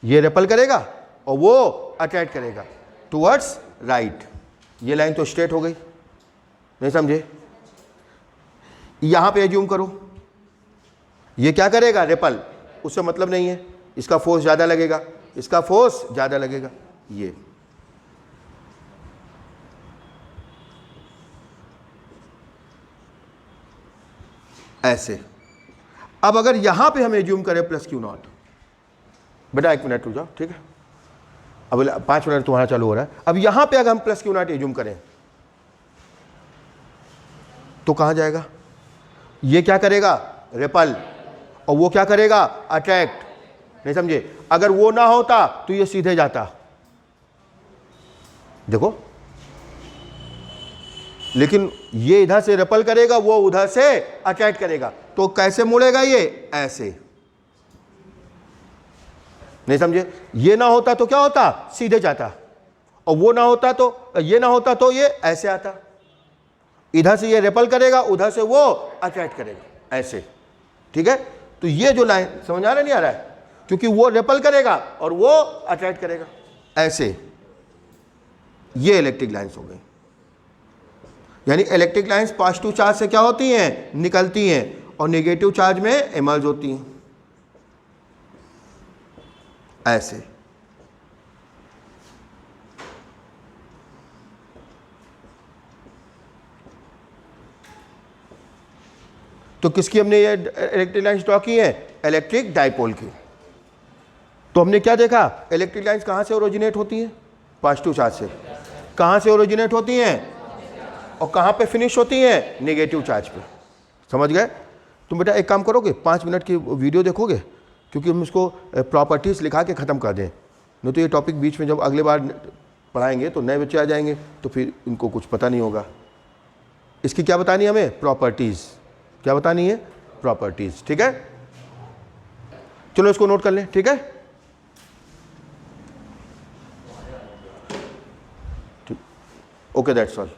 ये रिपल करेगा और वो अट्रैक्ट करेगा टुवर्ड्स राइट। ये लाइन तो स्ट्रेट हो गई, नहीं समझे, यहां पे एज्यूम करो, ये क्या करेगा, रिपल, उससे मतलब नहीं है, इसका फोर्स ज़्यादा लगेगा, इसका फोर्स ज़्यादा लगेगा, ये ऐसे। अब अगर यहां पे हम एज्यूम करें प्लस क्यू नॉट, बेटा 1 मिनट रुक जाओ, ठीक है, अब 5 मिनट तुम्हारा चालू हो रहा है। अब यहां पे अगर हम प्लस क्यू नॉट एज्यूम करें तो कहां जाएगा? ये क्या करेगा? रिपल, और वो क्या करेगा? अट्रैक्ट। नहीं समझे? अगर वो ना होता तो ये सीधे जाता, देखो, लेकिन ये इधर से रिपल करेगा, वो उधर से अट्रैक्ट करेगा, तो कैसे मुड़ेगा? ये ऐसे। नहीं समझे? ये ना होता तो क्या होता? सीधे जाता, और वो ना होता तो, ये ना होता तो ये ऐसे आता। इधर से ये रिपल करेगा, उधर से वो अट्रैक्ट करेगा, ऐसे। ठीक है? तो ये जो लाइन समझ आ रहा नहीं आ रहा है? क्योंकि वो रिपल करेगा और वो अट्रैक्ट करेगा, ऐसे। ये इलेक्ट्रिक लाइंस हो गई। यानी इलेक्ट्रिक लाइंस पॉजिटिव चार्ज से क्या होती हैं? निकलती हैं, और नेगेटिव चार्ज में इमर्ज होती हैं, ऐसे। तो किसकी हमने ये इलेक्ट्रिक लाइंस ड्रॉ की है? इलेक्ट्रिक डाइपोल की। तो हमने क्या देखा? इलेक्ट्रिक लाइंस कहां से ओरिजिनेट होती हैं? पॉजिटिव चार्ज से। कहां से ओरिजिनेट होती हैं और कहां पे फिनिश होती हैं? नेगेटिव चार्ज पे। समझ गए? तुम बेटा एक काम करोगे, 5 मिनट की वीडियो देखोगे, क्योंकि हम इसको प्रॉपर्टीज लिखा के ख़त्म कर दें, नहीं तो ये टॉपिक बीच में जब अगले बार पढ़ाएंगे तो नए बच्चे आ जाएंगे, तो फिर इनको कुछ पता नहीं होगा। इसकी क्या बतानी है हमें? प्रॉपर्टीज़। क्या बतानी है? प्रॉपर्टीज़। ठीक है, चलो इसको नोट कर लें। ठीक है, ओके, दैट्स ऑल।